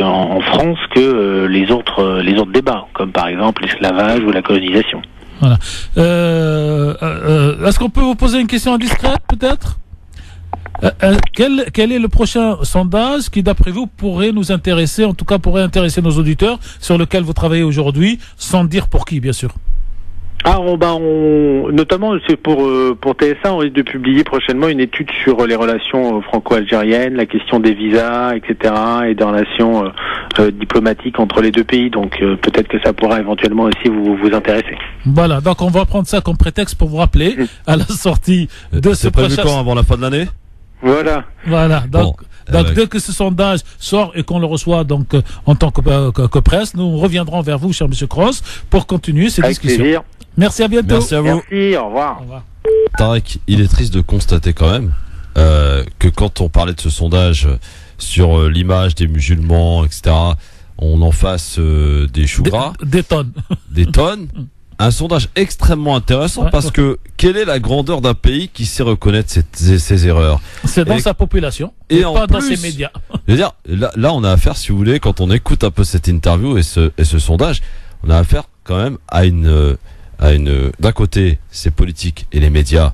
en France que les autres débats, comme par exemple l'esclavage ou la colonisation. Voilà. Est-ce qu'on peut vous poser une question indiscrète, peut-être? Quel est le prochain sondage qui, d'après vous, pourrait nous intéresser, en tout cas pourrait intéresser nos auditeurs, sur lequel vous travaillez aujourd'hui, sans dire pour qui, bien sûr? Notamment, c'est pour TF1, on risque de publier prochainement une étude sur les relations franco-algériennes, la question des visas, etc., et des relations diplomatiques entre les 2 pays. Donc peut-être que ça pourra éventuellement aussi vous intéresser. Voilà, donc on va prendre ça comme prétexte pour vous rappeler à la sortie de ce prochain... C'est prévu quand, avant la fin de l'année? Voilà. Donc dès que ce sondage sort et qu'on le reçoit donc en tant que presse, nous reviendrons vers vous, cher Monsieur Cross, pour continuer ces discussions. Plaisir. Merci, à bientôt. Merci à vous. Merci, au revoir. Tarek, il est triste de constater quand même que quand on parlait de ce sondage sur l'image des musulmans, etc., on en fasse des choux gras. Des tonnes. Des tonnes. Un sondage extrêmement intéressant parce que quelle est la grandeur d'un pays qui sait reconnaître ses erreurs? C'est dans sa population et pas dans ses médias. Je veux dire, là on a affaire, si vous voulez, quand on écoute un peu cette interview et ce sondage, on a affaire quand même à d'un côté, ces politiques et les médias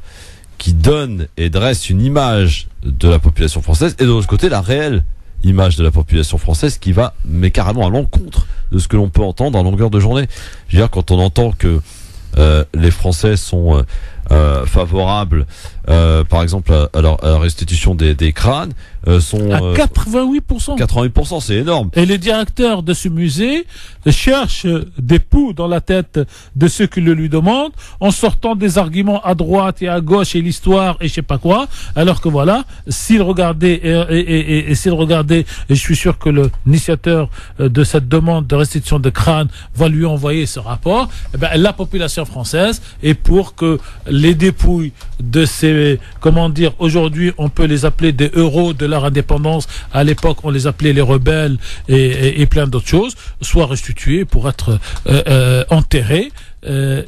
qui donnent et dressent une image de la population française, et de l'autre côté, la réelle image de la population française qui va, mais carrément à l'encontre de ce que l'on peut entendre en longueur de journée. Je veux dire, quand on entend que les Français sont favorables, par exemple, à la restitution des crânes, sont à 88%. 88%, c'est énorme. Et le directeur de ce musée cherche des poux dans la tête de ceux qui le lui demandent, en sortant des arguments à droite et à gauche et l'histoire et je sais pas quoi, alors que voilà, s'il regardait et je suis sûr que l'initiateur de cette demande de restitution de crâne va lui envoyer ce rapport, la population française est pour que les dépouilles de ces, comment dire, aujourd'hui on peut les appeler des héros de leur indépendance, à l'époque on les appelait les rebelles et plein d'autres choses, soient restitués pour être enterrés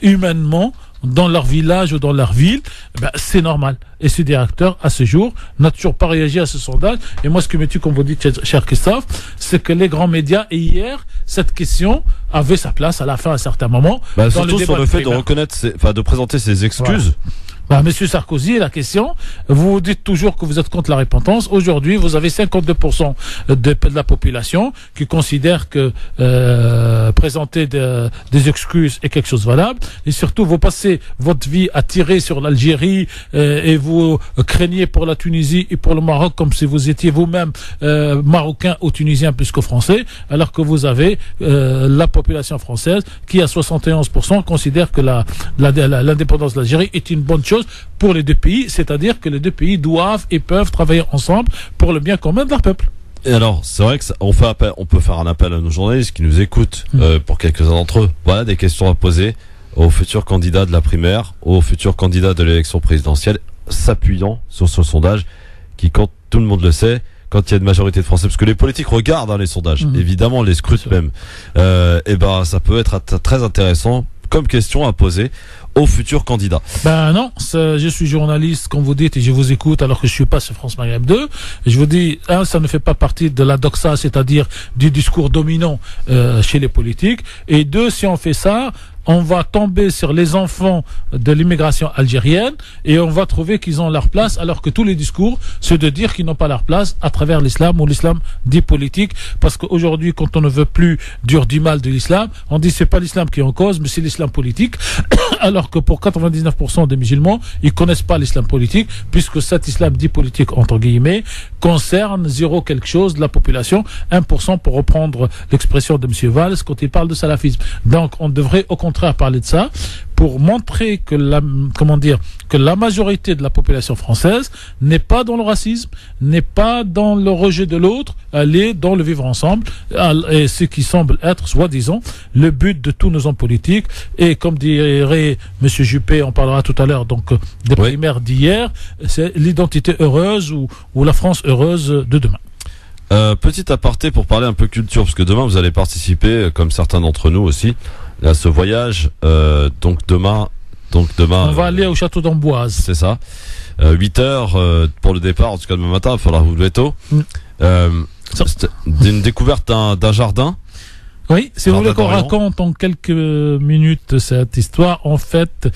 humainement dans leur village ou dans leur ville, c'est normal. Et ce directeur, à ce jour, n'a toujours pas réagi à ce sondage. Et moi, ce que me tue, comme vous dites, cher Christophe, c'est que les grands médias, et hier, cette question avait sa place à la fin, à certains moments. Surtout sur le fait de reconnaître, de présenter ses excuses. Monsieur Sarkozy, la question, vous dites toujours que vous êtes contre la repentance. Aujourd'hui, vous avez 52% de la population qui considère que présenter des excuses est quelque chose de valable. Et surtout, vous passez votre vie à tirer sur l'Algérie et vous craignez pour la Tunisie et pour le Maroc comme si vous étiez vous-même marocain ou tunisien plus que français, alors que vous avez la population française qui, à 71%, considère que l'indépendance de l'Algérie est une bonne chose pour les deux pays, c'est-à-dire que les deux pays doivent et peuvent travailler ensemble pour le bien commun de leur peuple. Et alors, c'est vrai que on peut faire un appel à nos journalistes qui nous écoutent, pour quelques-uns d'entre eux. Voilà des questions à poser aux futurs candidats de la primaire, aux futurs candidats de l'élection présidentielle, s'appuyant sur ce sondage qui, quand tout le monde le sait, quand il y a une majorité de Français, parce que les politiques regardent les sondages, évidemment, les scrutent même, ça peut être très intéressant comme question à poser aux futurs candidats. Non, je suis journaliste, comme vous dites, et je vous écoute alors que je suis pas sur France Maghreb 2. Je vous dis, ça ne fait pas partie de la doxa, c'est-à-dire du discours dominant chez les politiques. Et deux, si on fait ça, on va tomber sur les enfants de l'immigration algérienne et on va trouver qu'ils ont leur place, alors que tous les discours, c'est de dire qu'ils n'ont pas leur place à travers l'islam ou l'islam dit politique. Parce qu'aujourd'hui, quand on ne veut plus dire du mal de l'islam, on dit c'est pas l'islam qui est en cause, mais c'est l'islam politique. Alors que pour 99% des musulmans, ils connaissent pas l'islam politique, puisque cet islam dit politique, entre guillemets, concerne 0 quelque chose de la population, 1% pour reprendre l'expression de M. Valls quand il parle de salafisme. Donc on devrait au contraire parler de ça pour montrer que la majorité de la population française n'est pas dans le racisme, n'est pas dans le rejet de l'autre, elle est dans le vivre ensemble, et ce qui semble être, soi-disant, le but de tous nos hommes politiques. Et comme dirait M. Juppé, on parlera tout à l'heure donc des primaires d'hier, c'est l'identité heureuse ou la France heureuse de demain. Petit aparté pour parler un peu culture, parce que demain vous allez participer, comme certains d'entre nous aussi, à ce voyage. Donc demain on va aller au château d'Amboise. C'est ça. 8h pour le départ, en tout cas demain matin, il faudra vous lever tôt. C'est une découverte d'un jardin. Oui, si vous voulez qu'on raconte en quelques minutes cette histoire, en fait,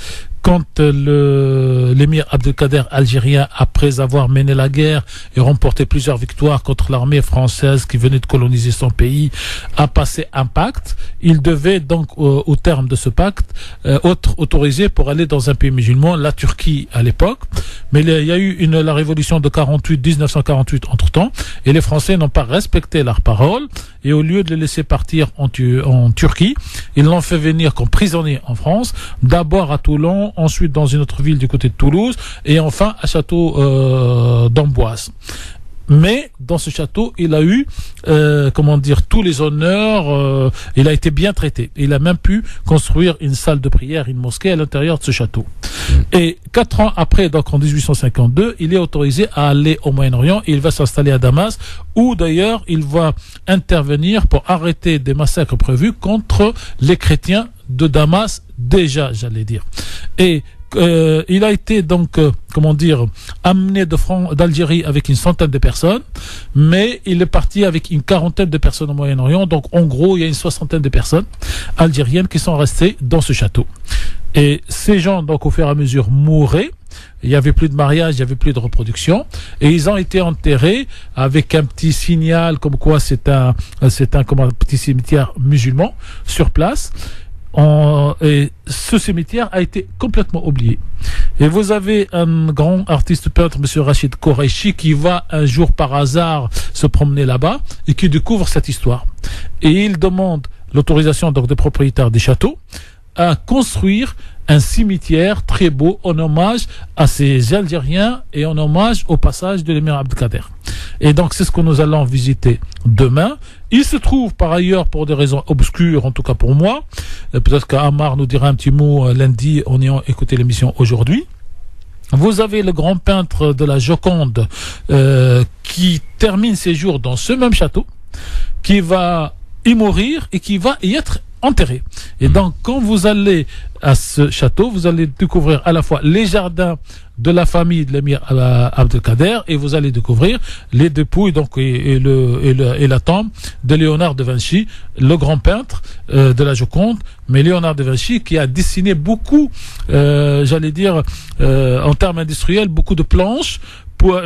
quand l'émir Abdelkader algérien, après avoir mené la guerre et remporté plusieurs victoires contre l'armée française qui venait de coloniser son pays, a passé un pacte, il devait donc, au terme de ce pacte, être autorisé pour aller dans un pays musulman, la Turquie à l'époque. Mais il y a eu la révolution de 1948 entre-temps, et les Français n'ont pas respecté leur parole, et au lieu de les laisser partir en Turquie, ils l'ont fait venir comme prisonnier en France, d'abord à Toulon, ensuite dans une autre ville du côté de Toulouse, et enfin à château d'Amboise. Mais dans ce château, il a eu, tous les honneurs. Il a été bien traité. Il a même pu construire une salle de prière, une mosquée à l'intérieur de ce château. Et 4 ans après, donc en 1852, il est autorisé à aller au Moyen-Orient. Et il va s'installer à Damas, où d'ailleurs il va intervenir pour arrêter des massacres prévus contre les chrétiens de Damas, déjà, j'allais dire. Et il a été donc, amené d'Algérie avec une centaine de personnes, mais il est parti avec une quarantaine de personnes au Moyen-Orient. Donc, en gros, il y a une 60aine de personnes algériennes qui sont restées dans ce château. Et ces gens, donc, au fur et à mesure, mouraient. Il y avait plus de mariage, il y avait plus de reproduction, et ils ont été enterrés avec un petit signal comme quoi c'est un petit cimetière musulman sur place. Et ce cimetière a été complètement oublié. Et vous avez un grand artiste peintre, M. Rachid Koreichi, qui va un jour par hasard se promener là-bas et qui découvre cette histoire. Et il demande l'autorisation donc des propriétaires des châteaux à construire un cimetière très beau en hommage à ces Algériens et en hommage au passage de l'émir Abdelkader. Et donc c'est ce que nous allons visiter demain. Il se trouve par ailleurs, pour des raisons obscures, en tout cas pour moi, peut-être qu'Amar nous dira un petit mot lundi en ayant écouté l'émission aujourd'hui. Vous avez le grand peintre de la Joconde qui termine ses jours dans ce même château, qui va y mourir et qui va y être enterrés. Et donc, quand vous allez à ce château, vous allez découvrir à la fois les jardins de la famille de l'émir Abdelkader et vous allez découvrir les dépouilles donc et la tombe de Léonard de Vinci, le grand peintre de la Joconde, mais Léonard de Vinci qui a dessiné beaucoup, j'allais dire en termes industriels, beaucoup de planches.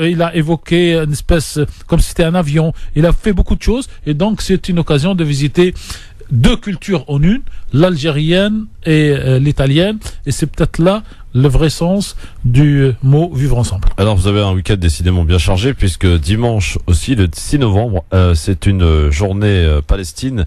Il a évoqué une espèce, comme si c'était un avion. Il a fait beaucoup de choses et donc c'est une occasion de visiter deux cultures en une, l'algérienne et l'italienne, et c'est peut-être là le vrai sens du mot vivre ensemble. Alors vous avez un week-end décidément bien chargé puisque dimanche aussi, le 6 novembre, c'est une journée Palestine.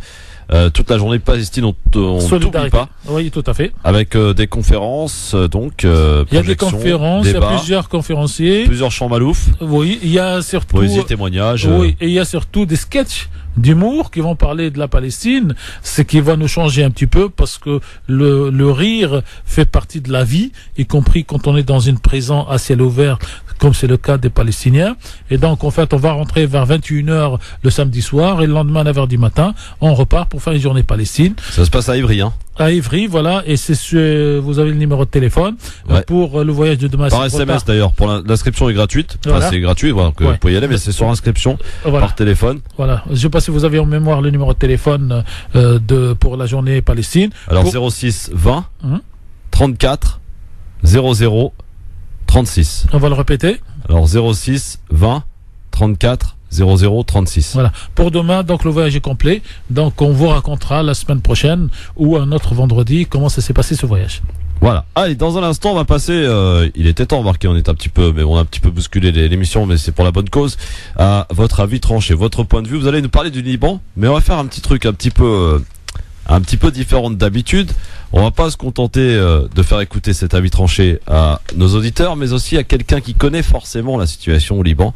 Toute la journée Palestine, on t'oublie pas. Oui, tout à fait. Avec des conférences, donc il y a des conférences, débats, il y a plusieurs conférenciers, plusieurs chants malouf. Oui, il y a surtout poésie, témoignages. Oui, et il y a surtout des sketchs d'humour qui vont parler de la Palestine, ce qui va nous changer un petit peu parce que le rire fait partie de la vie, y compris quand on est dans une prison à ciel ouvert, comme c'est le cas des Palestiniens. Et donc, en fait, on va rentrer vers 21h le samedi soir et le lendemain à 9h du matin, on repart pour faire une journée Palestine. Ça se passe à Ivry, hein? À Ivry, voilà, et vous avez le numéro de téléphone pour le voyage de demain. Par SMS d'ailleurs, pour l'inscription est gratuite. Voilà. Enfin, c'est gratuit, voilà, donc, vous pouvez y aller, mais c'est sur inscription par téléphone. Voilà, je sais pas si vous avez en mémoire le numéro de téléphone pour la journée Palestine. Alors 06 20 34 00 36. On va le répéter. Alors 06 20 34 0036. Voilà. Pour demain, donc le voyage est complet. Donc on vous racontera la semaine prochaine ou un autre vendredi comment ça s'est passé ce voyage. Voilà. Allez, dans un instant, on va passer. Il était temps, remarquez, on a un petit peu bousculé l'émission, mais c'est pour la bonne cause. À votre avis tranché, votre point de vue. Vous allez nous parler du Liban, mais on va faire un petit truc un petit peu différent d'habitude. On va pas se contenter de faire écouter cet avis tranché à nos auditeurs, mais aussi à quelqu'un qui connaît forcément la situation au Liban.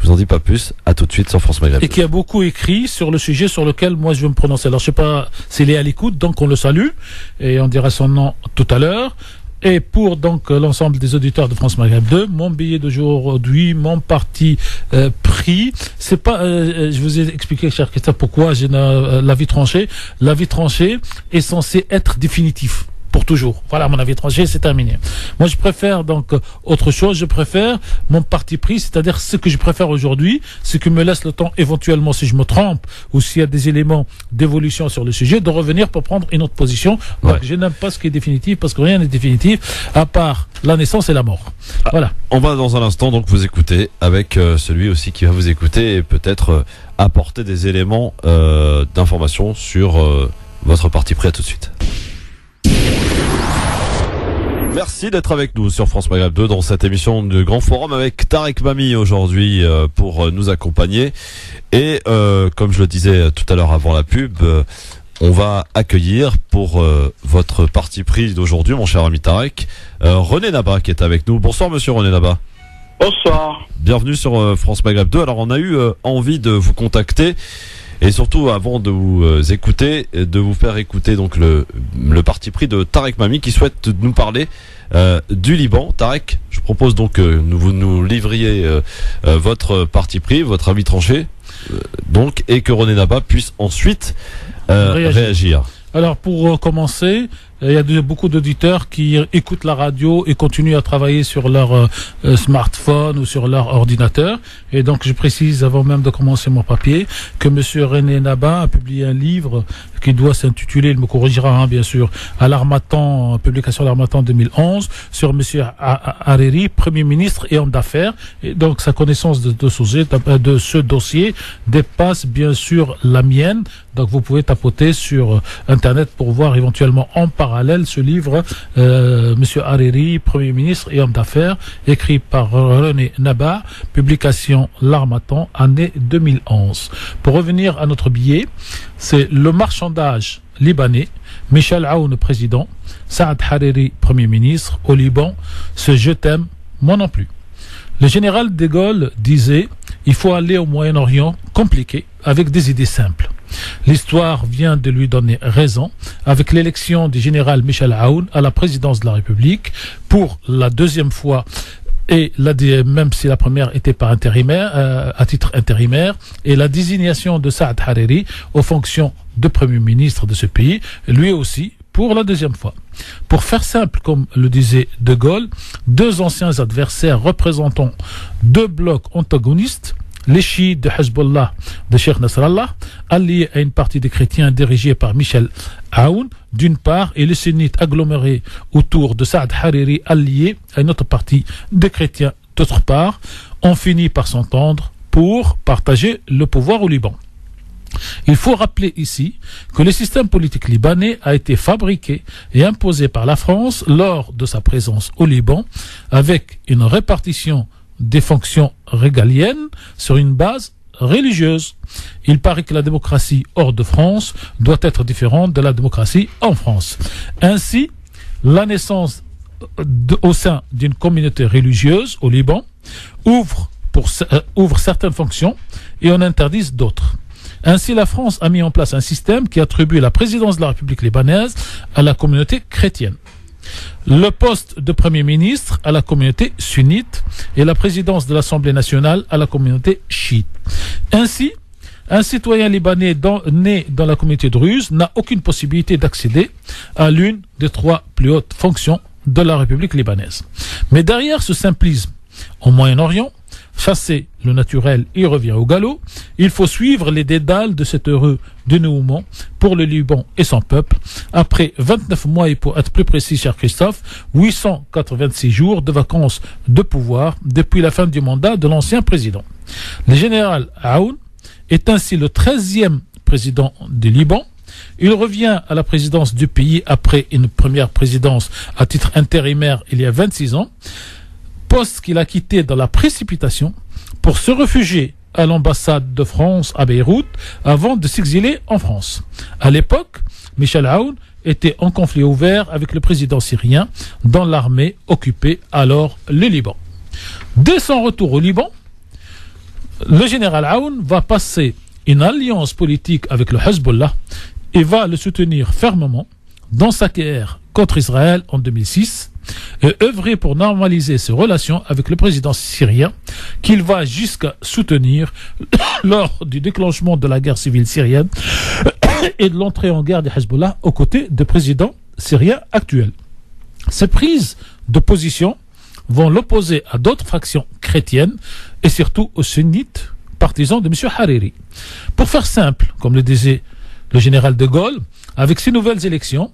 Je vous en dis pas plus, à tout de suite sur France Maghreb. Et qui a beaucoup écrit sur le sujet sur lequel moi je vais me prononcer. Alors je sais pas s'il est à l'écoute, donc on le salue et on dira son nom tout à l'heure. Et pour donc l'ensemble des auditeurs de France Maghreb 2, mon billet d'aujourd'hui, mon parti pris, c'est pas, je vous ai expliqué, cher Christophe, pourquoi j'ai l'avis tranché. L'avis tranché est censé être définitif. Pour toujours. Voilà, mon avis tranché, c'est terminé. Moi, je préfère donc autre chose. Je préfère mon parti pris, c'est-à-dire ce que je préfère aujourd'hui, ce qui me laisse le temps éventuellement, si je me trompe ou s'il y a des éléments d'évolution sur le sujet, de revenir pour prendre une autre position. Donc, je n'aime pas ce qui est définitif parce que rien n'est définitif à part la naissance et la mort. Voilà. On va dans un instant donc vous écouter avec celui aussi qui va vous écouter et peut-être apporter des éléments d'information sur votre parti pris. À tout de suite. Merci d'être avec nous sur France Maghreb 2 dans cette émission de Grand Forum avec Tarek Mami aujourd'hui pour nous accompagner. Et comme je le disais tout à l'heure avant la pub, on va accueillir pour votre parti pris d'aujourd'hui, mon cher ami Tarek, René Naba qui est avec nous. Bonsoir monsieur René Naba. Bonsoir. Bienvenue sur France Maghreb 2. Alors on a eu envie de vous contacter. Et surtout, avant de vous écouter, de vous faire écouter donc le parti pris de Tarek Mami qui souhaite nous parler du Liban. Tarek, je propose donc que vous nous livriez votre parti pris, votre avis tranché, donc, et que René Naba puisse ensuite réagir. Alors, pour commencer, il y a beaucoup d'auditeurs qui écoutent la radio et continuent à travailler sur leur smartphone ou sur leur ordinateur. Et donc, je précise, avant même de commencer mon papier, que monsieur René Naba a publié un livre qui doit s'intituler, il me corrigera, bien sûr, à l'Harmattan, publication l'Harmattan 2011, sur monsieur Hariri, Premier ministre et homme d'affaires. Et donc, sa connaissance de ce dossier dépasse, bien sûr, la mienne. Donc, vous pouvez tapoter sur Internet pour voir éventuellement en parallèle ce livre, monsieur Hariri, Premier ministre et homme d'affaires, écrit par René Naba, publication l'Harmattan, année 2011. Pour revenir à notre billet, c'est le marchandage libanais, Michel Aoun, président, Saad Hariri, Premier ministre, au Liban, ce je t'aime, moi non plus. Le général de Gaulle disait, il faut aller au Moyen-Orient compliqué avec des idées simples. L'histoire vient de lui donner raison avec l'élection du général Michel Aoun à la présidence de la République pour la deuxième fois et même si la première était par intérimaire, à titre intérimaire, et la désignation de Saad Hariri aux fonctions de Premier ministre de ce pays, lui aussi, pour la deuxième fois. Pour faire simple, comme le disait De Gaulle, deux anciens adversaires représentant deux blocs antagonistes, les chiites de Hezbollah de Sheikh Nasrallah, alliés à une partie des chrétiens dirigés par Michel Aoun, d'une part, et les sunnites agglomérés autour de Saad Hariri, alliés à une autre partie des chrétiens, d'autre part, ont fini par s'entendre pour partager le pouvoir au Liban. Il faut rappeler ici que le système politique libanais a été fabriqué et imposé par la France lors de sa présence au Liban, avec une répartition des fonctions régaliennes sur une base religieuse. Il paraît que la démocratie hors de France doit être différente de la démocratie en France. Ainsi, la naissance au sein d'une communauté religieuse au Liban ouvre certaines fonctions et en interdit d'autres. Ainsi, la France a mis en place un système qui attribue la présidence de la République libanaise à la communauté chrétienne, le poste de Premier ministre à la communauté sunnite et la présidence de l'Assemblée nationale à la communauté chiite. Ainsi, un citoyen libanais né dans la communauté druze n'a aucune possibilité d'accéder à l'une des trois plus hautes fonctions de la République libanaise. Mais derrière ce simplisme, au Moyen-Orient, chasser le naturel, il revient au galop. Il faut suivre les dédales de cet heureux dénouement pour le Liban et son peuple. Après 29 mois et pour être plus précis, cher Christophe, 886 jours de vacances de pouvoir depuis la fin du mandat de l'ancien président. Le général Aoun est ainsi le 13e président du Liban. Il revient à la présidence du pays après une première présidence à titre intérimaire il y a 26 ans. Poste qu'il a quitté dans la précipitation pour se réfugier à l'ambassade de France à Beyrouth avant de s'exiler en France. À l'époque, Michel Aoun était en conflit ouvert avec le président syrien dans l'armée occupée alors le Liban. Dès son retour au Liban, le général Aoun va passer une alliance politique avec le Hezbollah et va le soutenir fermement dans sa guerre contre Israël en 2006 et œuvrer pour normaliser ses relations avec le président syrien qu'il va jusqu'à soutenir lors du déclenchement de la guerre civile syrienne et de l'entrée en guerre des Hezbollah aux côtés du président syrien actuel. Ces prises de position vont l'opposer à d'autres fractions chrétiennes et surtout aux sunnites partisans de M. Hariri. Pour faire simple, comme le disait le général de Gaulle, avec ces nouvelles élections,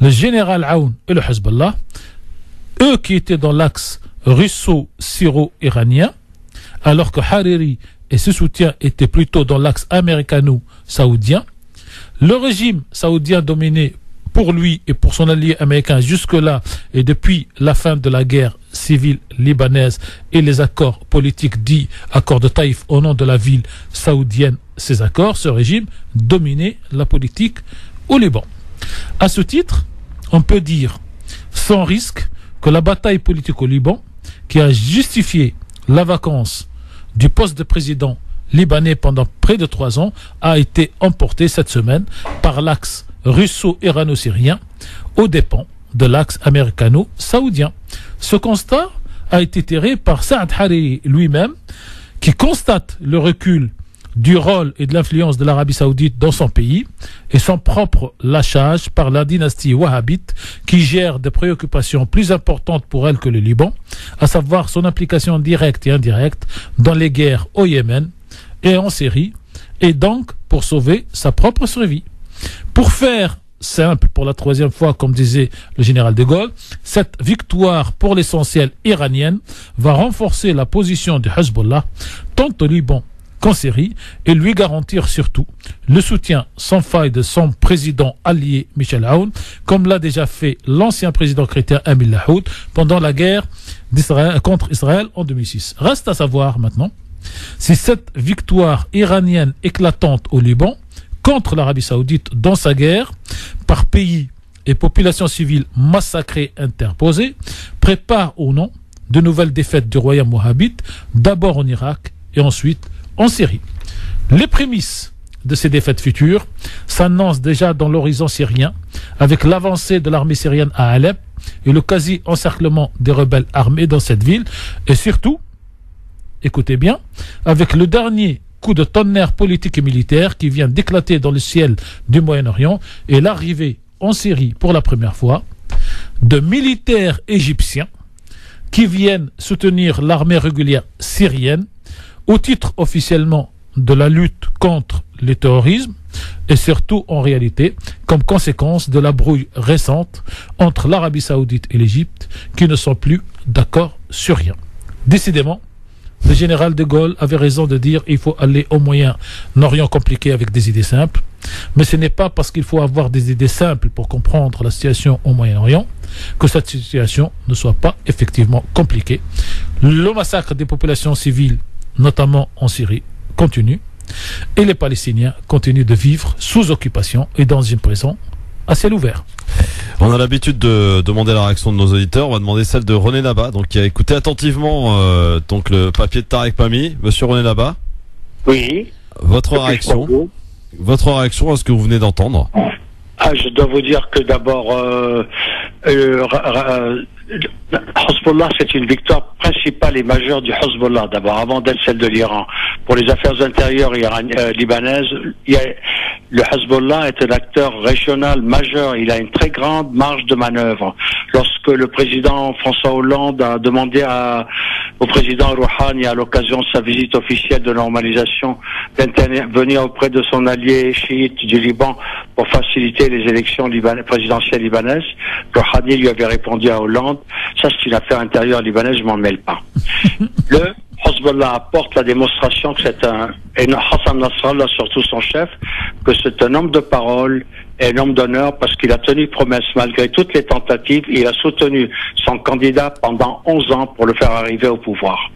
le général Aoun et le Hezbollah, eux qui étaient dans l'axe russo-syro-iranien, alors que Hariri et ses soutiens étaient plutôt dans l'axe américano-saoudien, le régime saoudien dominé pour lui et pour son allié américain jusque-là et depuis la fin de la guerre civile libanaise et les accords politiques dits accords de Taïf au nom de la ville saoudienne, ces accords, ce régime dominait la politique au Liban. À ce titre, on peut dire sans risque que la bataille politique au Liban, qui a justifié la vacance du poste de président libanais pendant près de 3 ans, a été emportée cette semaine par l'axe russo-irano-syrien aux dépens de l'axe américano-saoudien. Ce constat a été tiré par Saad Hariri lui-même, qui constate le recul du rôle et de l'influence de l'Arabie saoudite dans son pays et son propre lâchage par la dynastie wahhabite qui gère des préoccupations plus importantes pour elle que le Liban, à savoir son implication directe et indirecte dans les guerres au Yémen et en Syrie, et donc pour sauver sa propre survie. Pour faire simple, pour la 3e fois, comme disait le général de Gaulle, cette victoire pour l'essentiel iranienne va renforcer la position du Hezbollah tant au Liban qu'en Syrie et lui garantir surtout le soutien sans faille de son président allié Michel Aoun, comme l'a déjà fait l'ancien président chrétien Emile Lahoud pendant la guerre contre Israël en 2006. Reste à savoir maintenant si cette victoire iranienne éclatante au Liban contre l'Arabie saoudite dans sa guerre par pays et population civile massacrée interposée prépare ou non de nouvelles défaites du royaume wahhabite, d'abord en Irak et ensuite en Syrie. Les prémices de ces défaites futures s'annoncent déjà dans l'horizon syrien avec l'avancée de l'armée syrienne à Alep et le quasi-encerclement des rebelles armés dans cette ville. Et surtout, écoutez bien, avec le dernier coup de tonnerre politique et militaire qui vient d'éclater dans le ciel du Moyen-Orient et l'arrivée en Syrie pour la première fois de militaires égyptiens qui viennent soutenir l'armée régulière syrienne au titre officiellement de la lutte contre le terrorisme et surtout en réalité comme conséquence de la brouille récente entre l'Arabie Saoudite et l'Égypte qui ne sont plus d'accord sur rien. Décidément, le général de Gaulle avait raison de dire qu'il faut aller au Moyen-Orient compliqué avec des idées simples. Mais ce n'est pas parce qu'il faut avoir des idées simples pour comprendre la situation au Moyen-Orient que cette situation ne soit pas effectivement compliquée. Le massacre des populations civiles, notamment en Syrie, continue. Et les Palestiniens continuent de vivre sous occupation et dans une prison à ciel ouvert. On a l'habitude de demander la réaction de nos auditeurs. On va demander celle de René Naba, donc qui a écouté attentivement donc le papier de Tarek Pami. Monsieur René Naba. Oui. Votre réaction à ce que vous venez d'entendre. Je dois vous dire que d'abord, Hezbollah, c'est une victoire principale et majeure du Hezbollah, d'abord, avant d'être celle de l'Iran. Pour les affaires intérieures libanaises, le Hezbollah est un acteur régional majeur. Il a une très grande marge de manœuvre. Lorsque le président François Hollande a demandé au président Rouhani, à l'occasion de sa visite officielle de normalisation, d'intervenir auprès de son allié chiite du Liban pour faciliter les élections présidentielles libanaises, Rouhani lui avait répondu à Hollande: ça c'est une affaire intérieure libanaise, je m'en mêle pas. Le Hezbollah apporte la démonstration que c'est et Hassan Nasrallah, surtout son chef, que c'est un homme de parole et un homme d'honneur parce qu'il a tenu promesse malgré toutes les tentatives. Il a soutenu son candidat pendant 11 ans pour le faire arriver au pouvoir,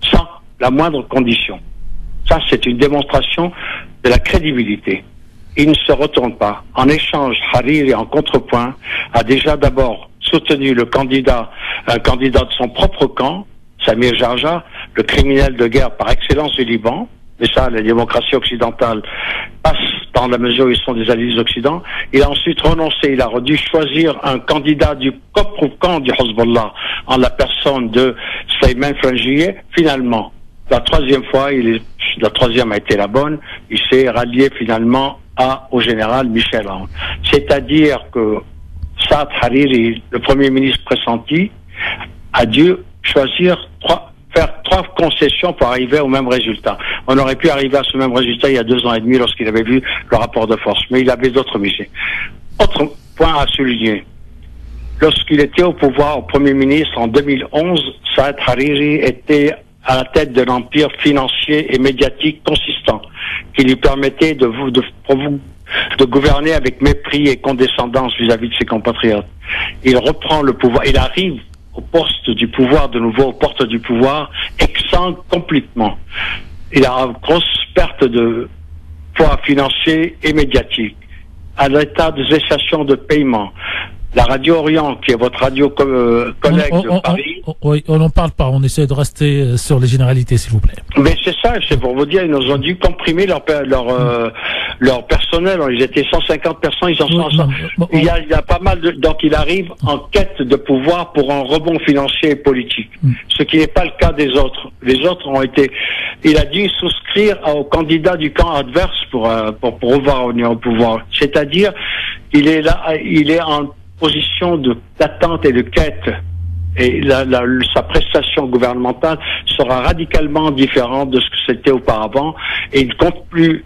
sans la moindre condition. Ça, c'est une démonstration de la crédibilité. Il ne se retourne pas. En échange, Hariri, en contrepoint, a déjà d'abord soutenu un candidat de son propre camp, Samir Jarja, le criminel de guerre par excellence du Liban. Mais ça, la démocratie occidentale passe dans la mesure où ils sont des alliés de l'Occident. Il a ensuite renoncé. Il a dû choisir un candidat du propre camp du Hezbollah en la personne de Sleiman Frangieh. Finalement, la troisième fois, la troisième a été la bonne. Il s'est rallié finalement au général Michel Aoun. C'est-à-dire que Saad Hariri, le premier ministre pressenti, a dû choisir faire 3 concessions pour arriver au même résultat. On aurait pu arriver à ce même résultat il y a 2 ans et demi lorsqu'il avait vu le rapport de force, mais il avait d'autres missions. Autre point à souligner. Lorsqu'il était au pouvoir, au Premier ministre, en 2011, Saad Hariri était à la tête d'un empire financier et médiatique consistant, qui lui permettait de gouverner avec mépris et condescendance vis-à-vis de ses compatriotes. Il reprend le pouvoir, il arrive au poste du pouvoir, de nouveau aux portes du pouvoir, exsangue complètement. Il a une grosse perte de poids financier et médiatique. À l'état de cessation de paiement. La Radio Orient, qui est votre radio collègue de Paris... Oui, on n'en parle pas, on essaie de rester sur les généralités, s'il vous plaît. Mais c'est ça, c'est pour vous dire, ils nous ont dû comprimer leur personnel. Ils étaient 150 personnes, ils en sont... Il y a pas mal de... Donc il arrive en quête de pouvoir pour un rebond financier et politique. Ce qui n'est pas le cas des autres. Les autres ont été... Il a dû souscrire au candidat du camp adverse pour pouvoir venir au pouvoir. C'est-à-dire, il est là, il est en position d'attente et de quête. Et sa prestation gouvernementale sera radicalement différente de ce que c'était auparavant. Et il ne compte plus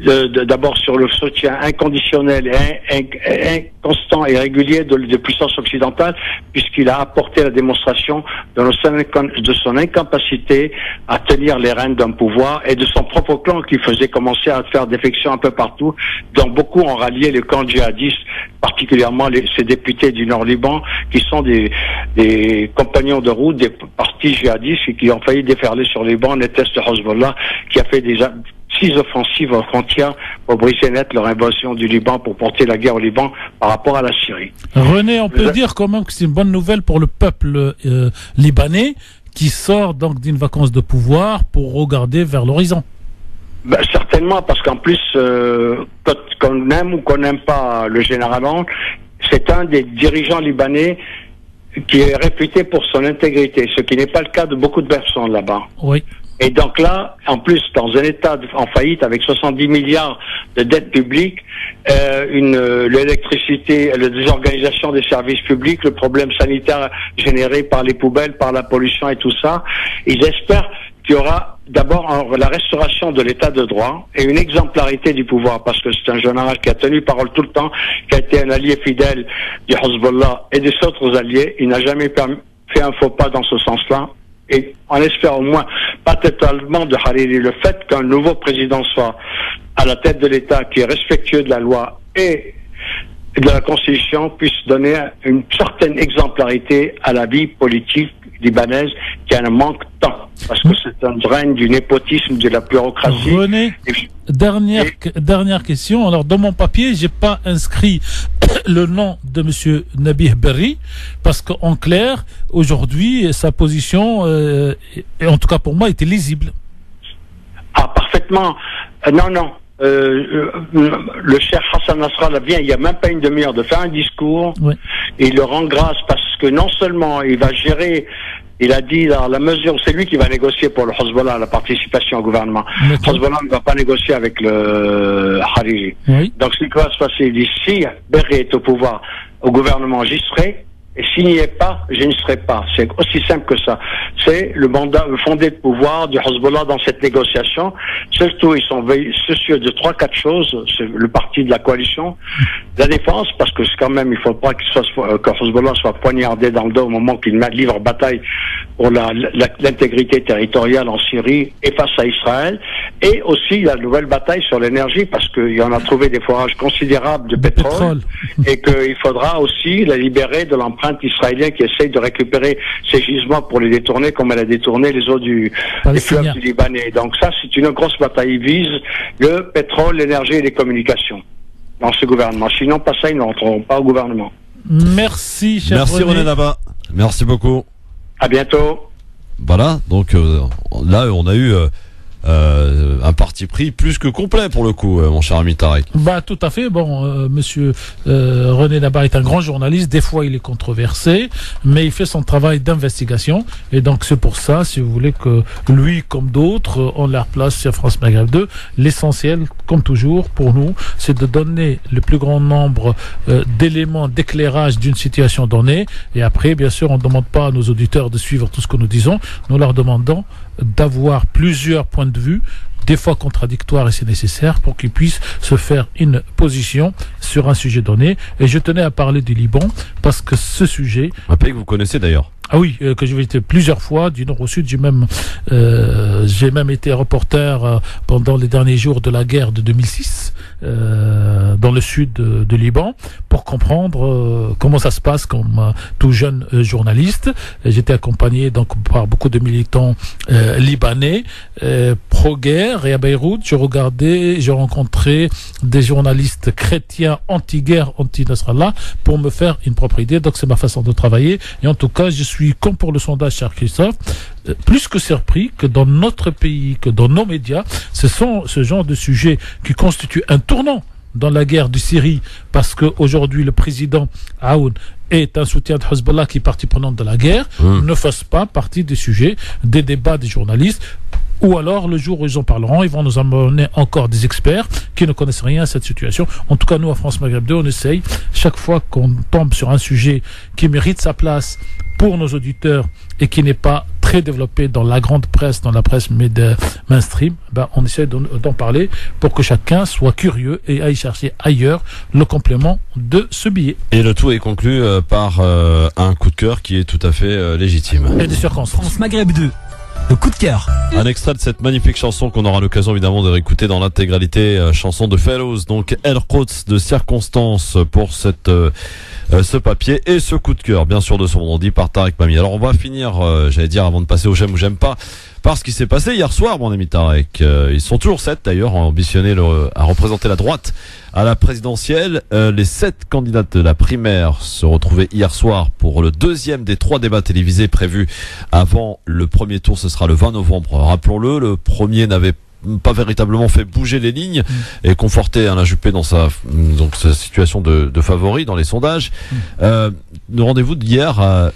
d'abord sur le soutien inconditionnel et constant et régulier des puissances occidentales, puisqu'il a apporté la démonstration de son incapacité à tenir les rênes d'un pouvoir et de son propre clan qui faisait commencer à faire défection un peu partout, dont beaucoup ont rallié le camp djihadiste, particulièrement ces députés du Nord-Liban qui sont des compagnons de route des partis djihadistes et qui ont failli déferler sur les bancs des tests de Hezbollah, qui a fait des 6 offensives aux frontières pour briser net leur invasion du Liban pour porter la guerre au Liban par rapport à la Syrie. René, on peut dire quand même que c'est une bonne nouvelle pour le peuple libanais qui sort donc d'une vacance de pouvoir pour regarder vers l'horizon. Ben, certainement, parce qu'en plus, qu'on aime ou qu'on n'aime pas le général Aoun, c'est un des dirigeants libanais qui est réputé pour son intégrité, ce qui n'est pas le cas de beaucoup de personnes là-bas. Oui. Et donc là, en plus, dans un État en faillite avec 70 milliards de dettes publiques, l'électricité, la désorganisation des services publics, le problème sanitaire généré par les poubelles, par la pollution et tout ça, ils espèrent qu'il y aura d'abord la restauration de l'état de droit et une exemplarité du pouvoir, parce que c'est un général qui a tenu parole tout le temps, qui a été un allié fidèle du Hezbollah et des autres alliés. Il n'a jamais fait un faux pas dans ce sens-là. Et on espère au moins, pas totalement de Hariri, le fait qu'un nouveau président soit à la tête de l'État, qui est respectueux de la loi et de la Constitution, puisse donner une certaine exemplarité à la vie politique libanaise qui en manque tant. Parce que c'est un règne du népotisme, de la bureaucratie. René, dernière question. Alors, dans mon papier, j'ai pas inscrit le nom de monsieur Nabih Berri, parce qu'en clair, aujourd'hui, sa position, et en tout cas pour moi, était lisible. Ah, parfaitement. Non. Le cher Hassan Nasrallah vient, il n'y a même pas une demi-heure, de faire un discours. Oui. Et il le rend grâce parce que non seulement il va gérer, il a dit dans la mesure, c'est lui qui va négocier pour le Hezbollah, la participation au gouvernement. Le Hezbollah ne va pas négocier avec le Hariri. Oui. Donc ce qui va se passer, il dit, si Berri est au pouvoir, au gouvernement, j'y serai. Et s'il n'y est pas, je n'y serai pas. C'est aussi simple que ça. C'est le mandat fondé de pouvoir du Hezbollah dans cette négociation. Surtout, ils sont soucieux de 3-4 choses. C'est le parti de la coalition, la défense, parce que c'est quand même, il ne faut pas que Hezbollah soit poignardé dans le dos au moment qu'il livre bataille pour l'intégrité territoriale en Syrie et face à Israël. Et aussi la nouvelle bataille sur l'énergie, parce qu'il y en a trouvé des forages considérables de pétrole. Et qu'il faudra aussi la libérer de l'empreinte israélien qui essaye de récupérer ces gisements pour les détourner comme elle a détourné les eaux des fleuves du Libanais. Donc ça, c'est une grosse bataille. Ils visent le pétrole, l'énergie et les communications dans ce gouvernement. Sinon, pas ça, ils ne rentreront pas au gouvernement. Merci, cher Merci René Naba. Merci beaucoup. À bientôt. Voilà, donc là, on a eu un parti pris plus que complet pour le coup, mon cher ami Tarek. Bah tout à fait. Bon, monsieur René Naba est un grand journaliste. Des fois, il est controversé, mais il fait son travail d'investigation. Et donc c'est pour ça, si vous voulez, que lui, comme d'autres, ont leur place sur France Maghreb 2. L'essentiel, comme toujours, pour nous, c'est de donner le plus grand nombre d'éléments d'éclairage d'une situation donnée. Et après, bien sûr, on ne demande pas à nos auditeurs de suivre tout ce que nous disons. Nous leur demandons d'avoir plusieurs points de vue, des fois contradictoires et c'est nécessaire, pour qu'ils puissent se faire une position sur un sujet donné. Et je tenais à parler du Liban parce que ce sujet... Un pays que vous connaissez d'ailleurs. Ah oui, que j'ai visité plusieurs fois, du nord au sud. J'ai même été reporter pendant les derniers jours de la guerre de 2006 dans le sud de Liban, pour comprendre comment ça se passe comme tout jeune journaliste. J'étais accompagné donc par beaucoup de militants libanais pro-guerre, et à Beyrouth, j'ai rencontré des journalistes chrétiens anti-guerre, anti-Nasrallah, pour me faire une propre idée. Donc c'est ma façon de travailler, et en tout cas je suis, comme pour le sondage, cher Christophe, plus que surpris que dans notre pays, que dans nos médias, ce sont ce genre de sujets qui constituent un tournant dans la guerre de Syrie, parce qu'aujourd'hui le président Aoun est un soutien de Hezbollah qui est partie prenante de la guerre, ne fasse pas partie des sujets, des débats des journalistes. Ou alors, le jour où ils en parleront, ils vont nous amener encore des experts qui ne connaissent rien à cette situation. En tout cas, nous, à France Maghreb 2, on essaye, chaque fois qu'on tombe sur un sujet qui mérite sa place pour nos auditeurs et qui n'est pas très développé dans la grande presse, dans la presse mainstream, on essaie d'en parler pour que chacun soit curieux et aille chercher ailleurs le complément de ce billet. Et le tout est conclu par un coup de cœur qui est tout à fait légitime. Et des circonstances. France Maghreb 2. Le coup de cœur. Un extrait de cette magnifique chanson qu'on aura l'occasion évidemment de réécouter dans l'intégralité, chanson de Fellows, donc El Quds de Circonstances pour ce papier et ce coup de cœur, bien sûr, de ce vendredi par Tarek Mami. Alors on va finir, j'allais dire avant de passer au j'aime ou j'aime pas, par ce qui s'est passé hier soir, mon ami Tarek. Ils sont toujours 7 d'ailleurs, ambitionnés à représenter la droite à la présidentielle. Les 7 candidates de la primaire se retrouvaient hier soir pour le deuxième des 3 débats télévisés prévus avant le premier tour. Ce sera le 20 novembre. Rappelons-le, le premier n'avait pas véritablement fait bouger les lignes et conforté Alain Juppé dans sa situation de favori dans les sondages. Le rendez-vous d'hier,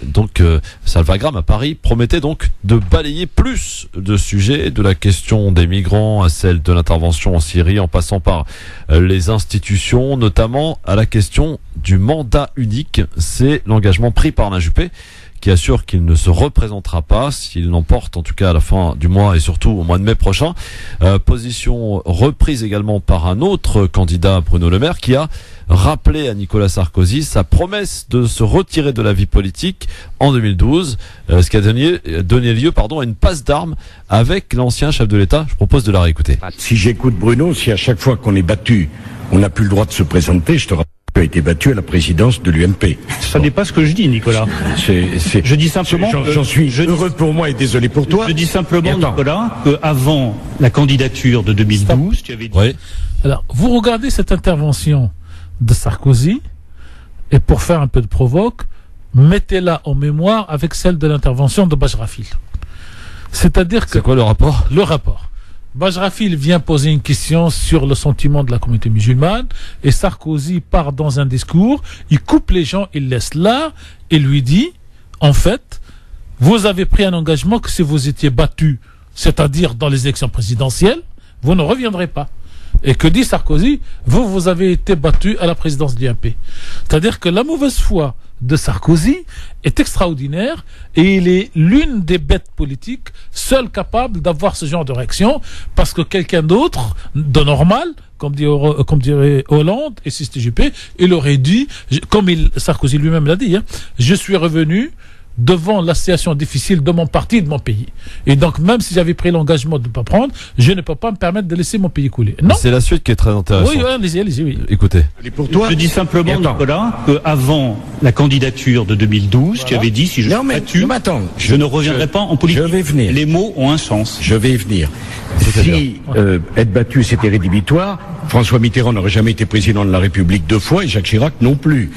Salvagram à Paris promettait donc de balayer plus de sujets, de la question des migrants à celle de l'intervention en Syrie, en passant par les institutions, notamment à la question du mandat unique. C'est l'engagement pris par Alain Juppé, qui assure qu'il ne se représentera pas s'il l'emporte, en tout cas à la fin du mois et surtout au mois de mai prochain. Position reprise également par un autre candidat, Bruno Le Maire, qui a rappelé à Nicolas Sarkozy sa promesse de se retirer de la vie politique en 2012, ce qui a donné lieu à une passe d'armes avec l'ancien chef de l'État. Je propose de la réécouter. Si j'écoute Bruno, si à chaque fois qu'on est battu, on n'a plus le droit de se présenter, je te rappelle a été battu à la présidence de l'UMP. Ça n'est pas ce que je dis, Nicolas. Je dis simplement... J'en suis heureux pour moi et désolé pour toi. Je dis simplement, Nicolas, qu'avant la candidature de 2012, tu avais dit... Oui. Alors, vous regardez cette intervention de Sarkozy, et pour faire un peu de provoque, mettez-la en mémoire avec celle de l'intervention de Bajrafil. C'est-à-dire que... C'est quoi le rapport? Le rapport. Bajrafil vient poser une question sur le sentiment de la communauté musulmane et Sarkozy part dans un discours, il coupe les gens, il laisse là et lui dit, en fait, vous avez pris un engagement que si vous étiez battu, c'est-à-dire dans les élections présidentielles, vous ne reviendrez pas. Et que dit Sarkozy? Vous avez été battu à la présidence de l'UMP. C'est-à-dire que la mauvaise foi de Sarkozy est extraordinaire et il est l'une des bêtes politiques seule capable d'avoir ce genre de réaction parce que quelqu'un d'autre, de normal, comme dirait Hollande et si c'était Juppé, il aurait dit, comme Sarkozy lui-même l'a dit, je suis revenu devant la situation difficile de mon parti et de mon pays. Et donc, même si j'avais pris l'engagement de ne pas prendre, je ne peux pas me permettre de laisser mon pays couler. Non. C'est la suite qui est très intéressante. Oui, allez-y, oui. Écoutez. Et pour toi, je dis simplement, Nicolas, qu'avant la candidature de 2012, tu avais dit, si je suis battu, je ne reviendrai pas en politique. Je vais venir. Les mots ont un sens. Je vais y venir. Si être battu, c'était rédhibitoire, François Mitterrand n'aurait jamais été président de la République 2 fois et Jacques Chirac non plus.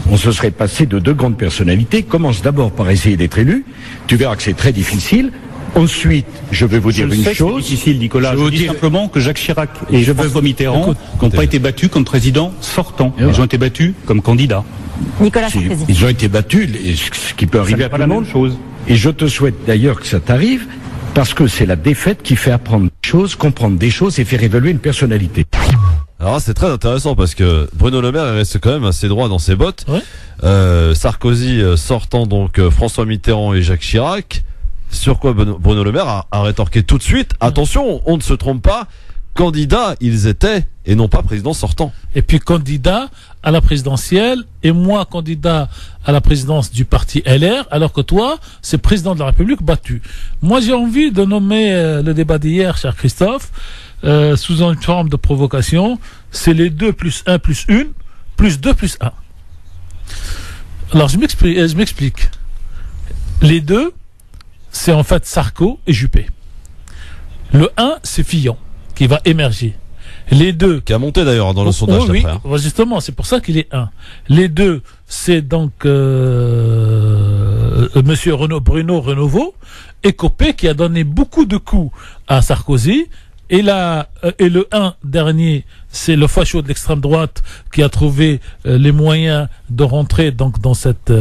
On se serait passé de 2 grandes personnalités. Commence d'abord par essayer d'être élu. Tu verras que c'est très difficile. Ensuite, je vais vous dire une chose. C'est difficile, Nicolas. Je dis simplement que Jacques Chirac et François Mitterrand n'ont pas été battus comme président sortant. Ils ont été battus comme candidats. Nicolas Sarkozy. Ils ont été battus, ce qui peut arriver à tout le monde. Et je te souhaite d'ailleurs que ça t'arrive, parce que c'est la défaite qui fait apprendre des choses, comprendre des choses et faire évoluer une personnalité. Alors c'est très intéressant parce que Bruno Le Maire reste quand même assez droit dans ses bottes. Ouais. Sarkozy sortant donc François Mitterrand et Jacques Chirac. Sur quoi Bruno Le Maire a rétorqué tout de suite, attention, on ne se trompe pas, candidats ils étaient et non pas président sortant. Et puis candidat à la présidentielle et moi candidat à la présidence du parti LR, alors que toi c'est président de la République battu. Moi j'ai envie de nommer le débat d'hier, cher Christophe, sous une forme de provocation, c'est les 2 plus 1 plus 1 plus 2 plus 1. Alors je m'explique. Les 2, c'est en fait Sarko et Juppé. Le 1, c'est Fillon, qui va émerger. Les 2... Qui a monté d'ailleurs dans le sondage oui, d'après. Oui, justement, c'est pour ça qu'il est 1. Les 2, c'est donc Monsieur Bruno Renovo et Copé, qui a donné beaucoup de coups à Sarkozy. Et le 1 dernier, c'est le facho de l'extrême droite qui a trouvé les moyens de rentrer donc dans cette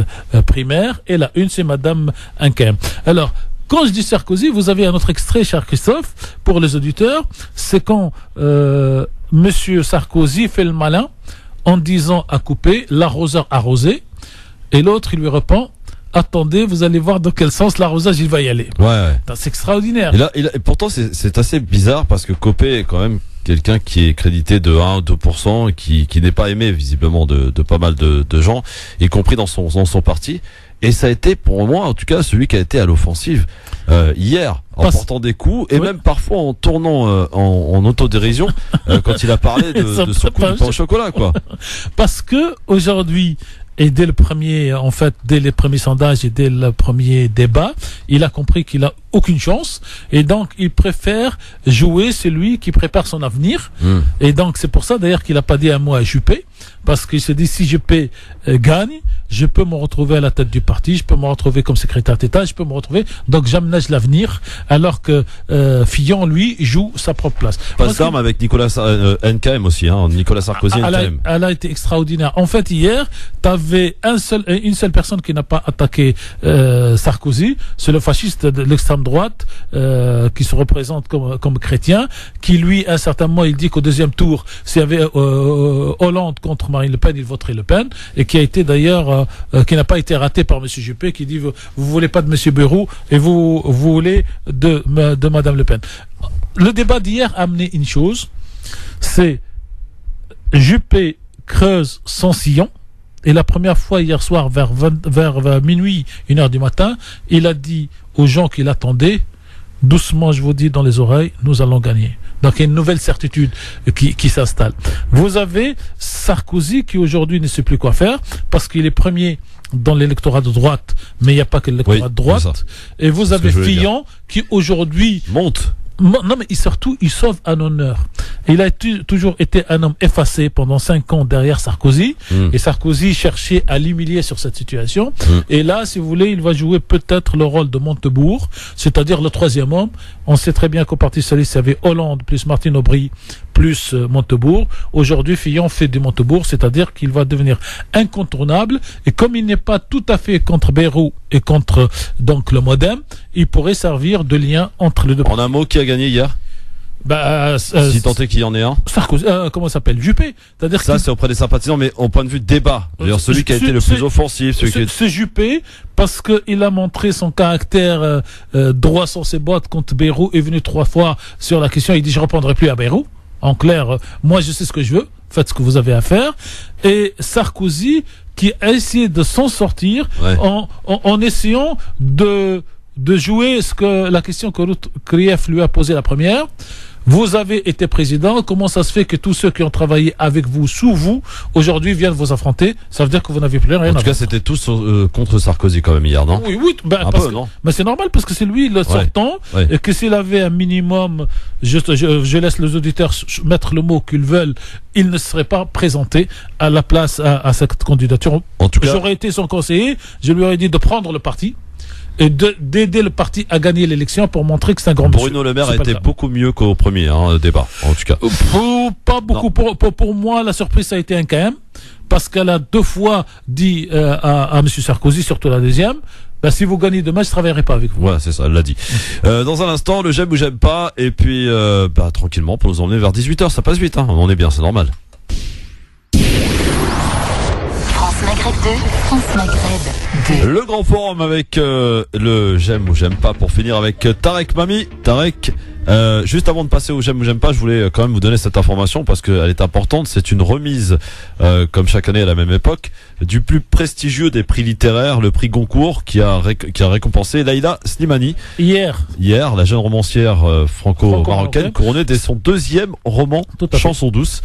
primaire. Et la 1, c'est Madame Inkem. Alors, quand je dis Sarkozy, vous avez un autre extrait, cher Christophe, pour les auditeurs. C'est quand Monsieur Sarkozy fait le malin en disant à Copé, l'arroseur arrosé. Et l'autre, il lui répond, attendez, vous allez voir dans quel sens l'arrosage il va y aller. Ouais. C'est extraordinaire. Et pourtant c'est assez bizarre parce que Copé est quand même quelqu'un qui est crédité de 1 ou 2% et qui n'est pas aimé visiblement de pas mal de gens, y compris dans son parti. Et ça a été pour moi en tout cas celui qui a été à l'offensive hier, en portant des coups et même parfois en tournant en autodérision quand il a parlé de son coup de pain au chocolat, quoi. Parce que aujourd'hui, et dès les premiers sondages et dès le premier débat, il a compris qu'il a aucune chance. Et donc, il préfère jouer celui qui prépare son avenir. Et donc, c'est pour ça d'ailleurs qu'il n'a pas dit un mot à Juppé. Parce qu'il se dit, si Juppé gagne, je peux me retrouver à la tête du parti, je peux me retrouver comme secrétaire d'État, je peux me retrouver. Donc j'aménage l'avenir, alors que Fillon, lui, joue sa propre place. Passe d'armes avec Nicolas NKM aussi, hein, Nicolas Sarkozy. Elle a été extraordinaire. En fait, hier, tu avais une seule personne qui n'a pas attaqué Sarkozy, c'est le fasciste de l'extrême droite qui se représente comme chrétien, qui lui, à un certain moment, il dit qu'au deuxième tour, s'il y avait Hollande contre Marine Le Pen, il voterait Le Pen, et qui a été d'ailleurs, qui n'a pas été raté par M. Juppé, qui dit vous voulez pas de M. Bayrou et vous voulez de Mme Le Pen. Le débat d'hier a amené une chose, c'est Juppé creuse son sillon. Et la première fois hier soir vers minuit, 1h du matin, il a dit aux gens qui l'attendaient, doucement je vous dis dans les oreilles, nous allons gagner. Donc il y a une nouvelle certitude qui s'installe. Vous avez Sarkozy qui aujourd'hui ne sait plus quoi faire parce qu'il est premier dans l'électorat de droite, mais il n'y a pas que l'électorat de droite. Et vous avez Fillon qui aujourd'hui monte. Non, mais surtout, il sauve un honneur. Il a toujours été un homme effacé pendant 5 ans derrière Sarkozy. Et Sarkozy cherchait à l'humilier sur cette situation. Et là, si vous voulez, il va jouer peut-être le rôle de Montebourg, c'est-à-dire le troisième homme. On sait très bien qu'au Parti socialiste, il y avait Hollande plus Martine Aubry plus Montebourg. Aujourd'hui, Fillon fait du Montebourg, c'est-à-dire qu'il va devenir incontournable. Et comme il n'est pas tout à fait contre Bayrou et contre donc le MoDem, il pourrait servir de lien entre les deux. En un mot, qui a gagné hier? Si tant est qu'il y en ait un. Sarkozy, comment ça s'appelle? Juppé. C'est-à-dire ça, c'est auprès des sympathisants, mais au point de vue débat. C'est-à-dire celui qui a été le plus offensif. C'est Juppé, parce qu'il a montré son caractère droit sans ses bottes contre Bayrou, est venu 3 fois sur la question, il dit je répondrai plus à Bayrou. En clair, moi je sais ce que je veux, faites ce que vous avez à faire. Et Sarkozy, qui a essayé de s'en sortir en essayant de jouer la question que Krief lui a posée la première. Vous avez été président, comment ça se fait que tous ceux qui ont travaillé avec vous, sous vous, aujourd'hui viennent vous affronter? Ça veut dire que vous n'avez plus rien à voir. En tout cas, c'était tous contre Sarkozy quand même hier, non? Oui, non? Mais c'est normal parce que c'est lui le sortant, et que s'il avait un minimum, je laisse les auditeurs mettre le mot qu'ils veulent, il ne serait pas présenté à la place à cette candidature. En tout cas, j'aurais été son conseiller, je lui aurais dit de prendre le parti et d'aider le parti à gagner l'élection pour montrer que c'est un grand monsieur. Bruno Le Maire a été beaucoup mieux qu'au premier débat, en tout cas. Pas beaucoup. Pour moi, la surprise, ça a été un KM, parce qu'elle a 2 fois dit à M. Sarkozy, surtout la deuxième, si vous gagnez demain, je ne travaillerai pas avec vous. Ouais, c'est ça, elle l'a dit. Dans un instant, le j'aime ou j'aime pas, et puis tranquillement, pour nous emmener vers 18h, ça passe vite, on est bien, c'est normal. France Maghreb 2, France Maghreb 2. Le grand forum avec le j'aime ou j'aime pas, pour finir avec Tarek Mami. Tarek, juste avant de passer au j'aime ou j'aime pas, je voulais quand même vous donner cette information parce qu'elle est importante. C'est une remise, comme chaque année à la même époque, du plus prestigieux des prix littéraires, le prix Goncourt, qui a récompensé Laïla Slimani. Hier, la jeune romancière franco-marocaine, couronnée dès son 2e roman, Chanson douce,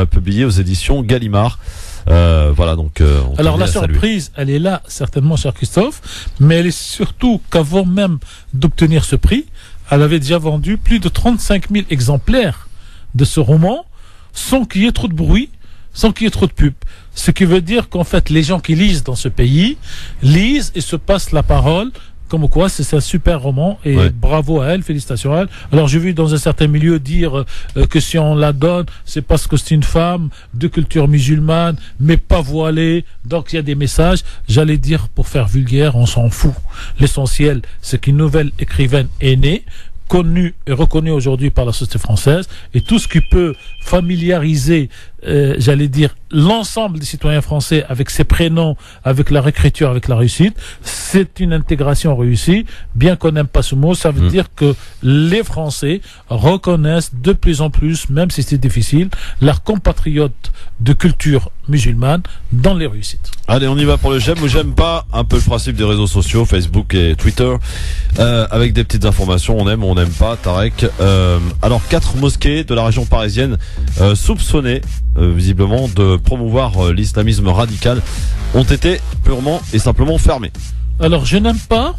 publié aux éditions Gallimard. Voilà, donc alors la surprise, elle est là certainement, cher Christophe, mais elle est surtout qu'avant même d'obtenir ce prix, elle avait déjà vendu plus de 35 000 exemplaires de ce roman sans qu'il y ait trop de bruit, sans qu'il y ait trop de pub. Ce qui veut dire qu'en fait les gens qui lisent dans ce pays lisent et se passent la parole, comme quoi c'est un super roman, et bravo à elle, félicitations à elle. Alors j'ai vu dans un certain milieu dire que si on la donne, c'est parce que c'est une femme de culture musulmane, mais pas voilée, donc il y a des messages. J'allais dire, pour faire vulgaire, on s'en fout. L'essentiel, c'est qu'une nouvelle écrivaine est née, connue et reconnue aujourd'hui par la société française, et tout ce qui peut familiariser, j'allais dire, l'ensemble des citoyens français avec ses prénoms, avec la réécriture, avec la réussite, c'est une intégration réussie. Bien qu'on n'aime pas ce mot, ça veut dire que les Français reconnaissent de plus en plus, même si c'est difficile, leurs compatriotes de culture musulmane dans les réussites. Allez, on y va pour le j'aime ou j'aime pas. Un peu le principe des réseaux sociaux, Facebook et Twitter, avec des petites informations, on aime ou on n'aime pas. Tarek, alors 4 mosquées de la région parisienne soupçonnées visiblement de promouvoir l'islamisme radical ont été purement et simplement fermées. Alors je n'aime pas,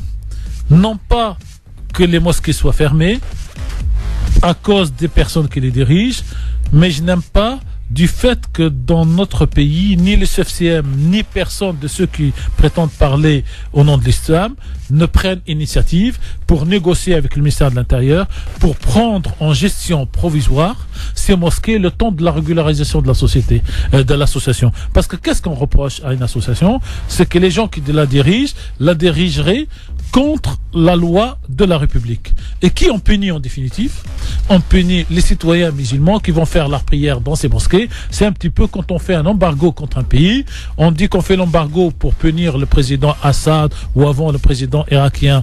non pas que les mosquées soient fermées à cause des personnes qui les dirigent, mais je n'aime pas du fait que dans notre pays, ni le CFCM, ni personne de ceux qui prétendent parler au nom de l'islam ne prennent initiative pour négocier avec le ministère de l'Intérieur, pour prendre en gestion provisoire ces mosquées le temps de la régularisation de la société, de l'association. Parce que qu'est-ce qu'on reproche à une association? C'est que les gens qui la dirigeraient contre la loi de la République. Et qui on punit en définitive? On punit les citoyens musulmans qui vont faire leur prière dans ces mosquées. C'est un petit peu quand on fait un embargo contre un pays, on dit qu'on fait l'embargo pour punir le président Assad ou avant le président irakien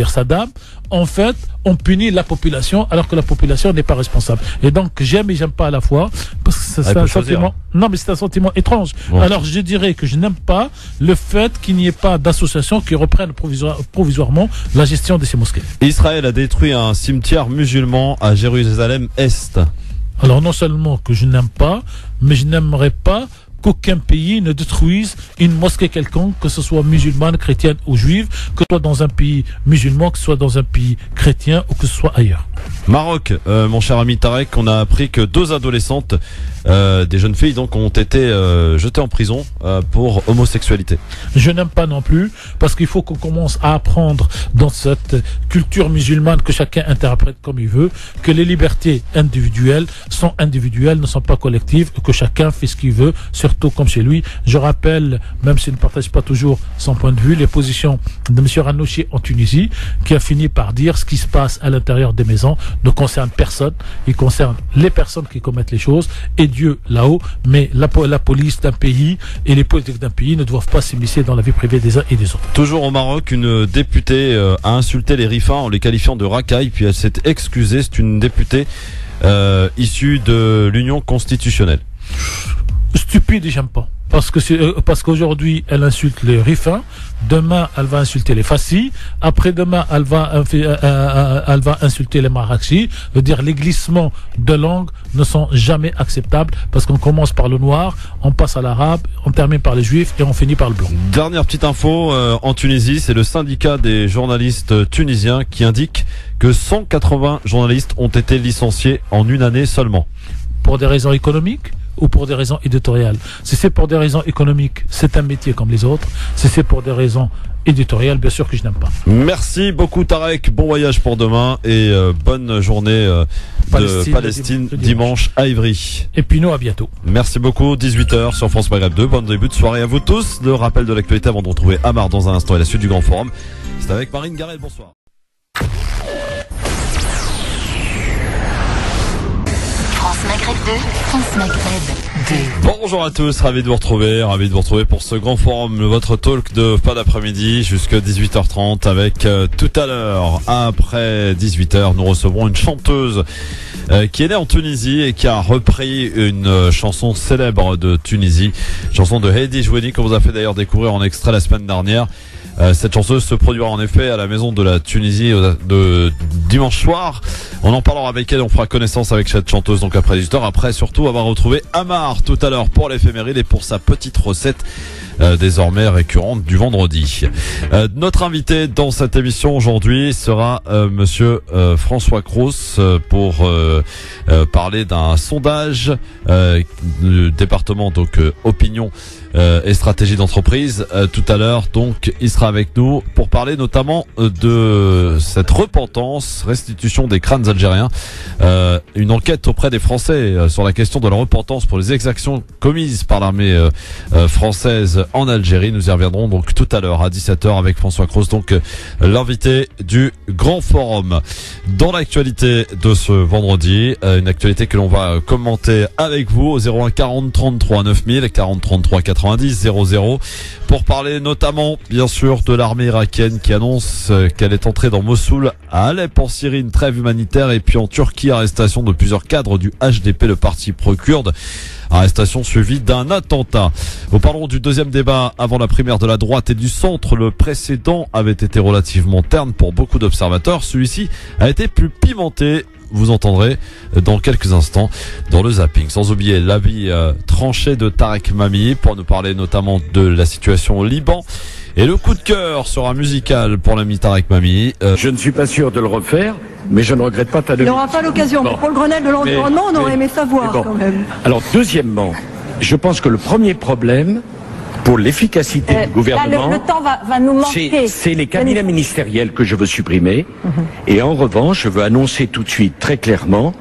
Saddam. En fait, on punit la population alors que la population n'est pas responsable. Et donc, j'aime et j'aime pas à la fois parce que c'est un sentiment. Non, mais c'est un sentiment étrange. Bon. Alors, je dirais que je n'aime pas le fait qu'il n'y ait pas d'association qui reprenne provisoirement la gestion de ces mosquées. Israël a détruit un cimetière musulman à Jérusalem-Est. Alors, non seulement que je n'aime pas, mais je n'aimerais pas qu'aucun pays ne détruise une mosquée quelconque, que ce soit musulmane, chrétienne ou juive, que ce soit dans un pays musulman, que ce soit dans un pays chrétien ou que ce soit ailleurs. Maroc, mon cher ami Tarek, on a appris que 2 adolescentes, des jeunes filles donc, ont été jetées en prison pour homosexualité. Je n'aime pas non plus, parce qu'il faut qu'on commence à apprendre dans cette culture musulmane que chacun interprète comme il veut, que les libertés individuelles sont individuelles, ne sont pas collectives, que chacun fait ce qu'il veut, surtout comme chez lui. Je rappelle, même s'il ne partage pas toujours son point de vue, les positions de M. Ranouchi en Tunisie, qui a fini par dire ce qui se passe à l'intérieur des maisons ne concerne personne, il concerne les personnes qui commettent les choses et Dieu là-haut, mais la police d'un pays et les politiques d'un pays ne doivent pas s'immiscer dans la vie privée des uns et des autres. Toujours au Maroc, une députée a insulté les rifins en les qualifiant de racailles, puis elle s'est excusée. C'est une députée issue de l'Union constitutionnelle. Stupide et j'aime pas. Parce qu'aujourd'hui, elle insulte les rifins. Demain, elle va insulter les fassis. Après-demain, elle va insulter les marrakchis. Je veux dire, les glissements de langue ne sont jamais acceptables parce qu'on commence par le noir, on passe à l'arabe, on termine par les juifs et on finit par le blanc. Dernière petite info, en Tunisie, c'est le syndicat des journalistes tunisiens qui indique que 180 journalistes ont été licenciés en une année seulement. Pour des raisons économiques ou pour des raisons éditoriales. Si c'est pour des raisons économiques, c'est un métier comme les autres. Si c'est pour des raisons éditoriales, bien sûr que je n'aime pas. Merci beaucoup Tarek, bon voyage pour demain et bonne journée de Palestine dimanche à Ivry. Et puis nous, à bientôt. Merci beaucoup, 18h sur France Maghreb 2, bon début de soirée à vous tous. Le rappel de l'actualité avant de retrouver Amar dans un instant et la suite du Grand Forum. C'est avec Marine Garel, bonsoir. Maghreb 2, France Maghreb 2. Bonjour à tous, ravi de vous retrouver pour ce grand forum, votre talk de fin d'après-midi jusqu'à 18h30 avec tout à l'heure, après 18h, nous recevrons une chanteuse qui est née en Tunisie et qui a repris une chanson célèbre de Tunisie, chanson de Heidi Joueni qu'on vous a fait d'ailleurs découvrir en extrait la semaine dernière. Cette chanteuse se produira en effet à la Maison de la Tunisie de dimanche soir. On en parlera avec elle, on fera connaissance avec cette chanteuse donc après 18h. Après surtout avoir retrouvé Amar tout à l'heure pour l'éphéméride et pour sa petite recette désormais récurrente du vendredi. Notre invité dans cette émission aujourd'hui sera monsieur François Cros pour parler d'un sondage du département donc Opinion et stratégie d'entreprise. Tout à l'heure, donc, il sera avec nous pour parler notamment de cette repentance, restitution des crânes algériens. Une enquête auprès des Français sur la question de la repentance pour les exactions commises par l'armée française en Algérie. Nous y reviendrons donc tout à l'heure à 17h avec François Cros, donc l'invité du Grand Forum. Dans l'actualité de ce vendredi, une actualité que l'on va commenter avec vous au 01 40 33 9000 40 33 90 00 pour parler notamment bien sûr de l'armée irakienne qui annonce qu'elle est entrée dans Mossoul, à Alep en Syrie, une trêve humanitaire, et puis en Turquie, arrestation de plusieurs cadres du HDP, le parti pro-kurde. Arrestation suivie d'un attentat. Nous parlerons du deuxième débat avant la primaire de la droite et du centre. Le précédent avait été relativement terne pour beaucoup d'observateurs. Celui-ci a été plus pimenté. Vous entendrez dans quelques instants dans le zapping. Sans oublier l'avis tranché de Tarek Mami pour nous parler notamment de la situation au Liban Et le coup de cœur sera musical pour l'ami Tarek Mami. Je ne suis pas sûr de le refaire, mais je ne regrette pas ta demande. Il n'aura pas l'occasion. Bon. Mais pour le Grenelle de l'environnement, on aurait aimé savoir quand même. Alors, deuxièmement, je pense que le premier problème pour l'efficacité du gouvernement, le temps va nous manquer. C'est les cabinets ministériels que je veux supprimer. Et en revanche, je veux annoncer tout de suite très clairement,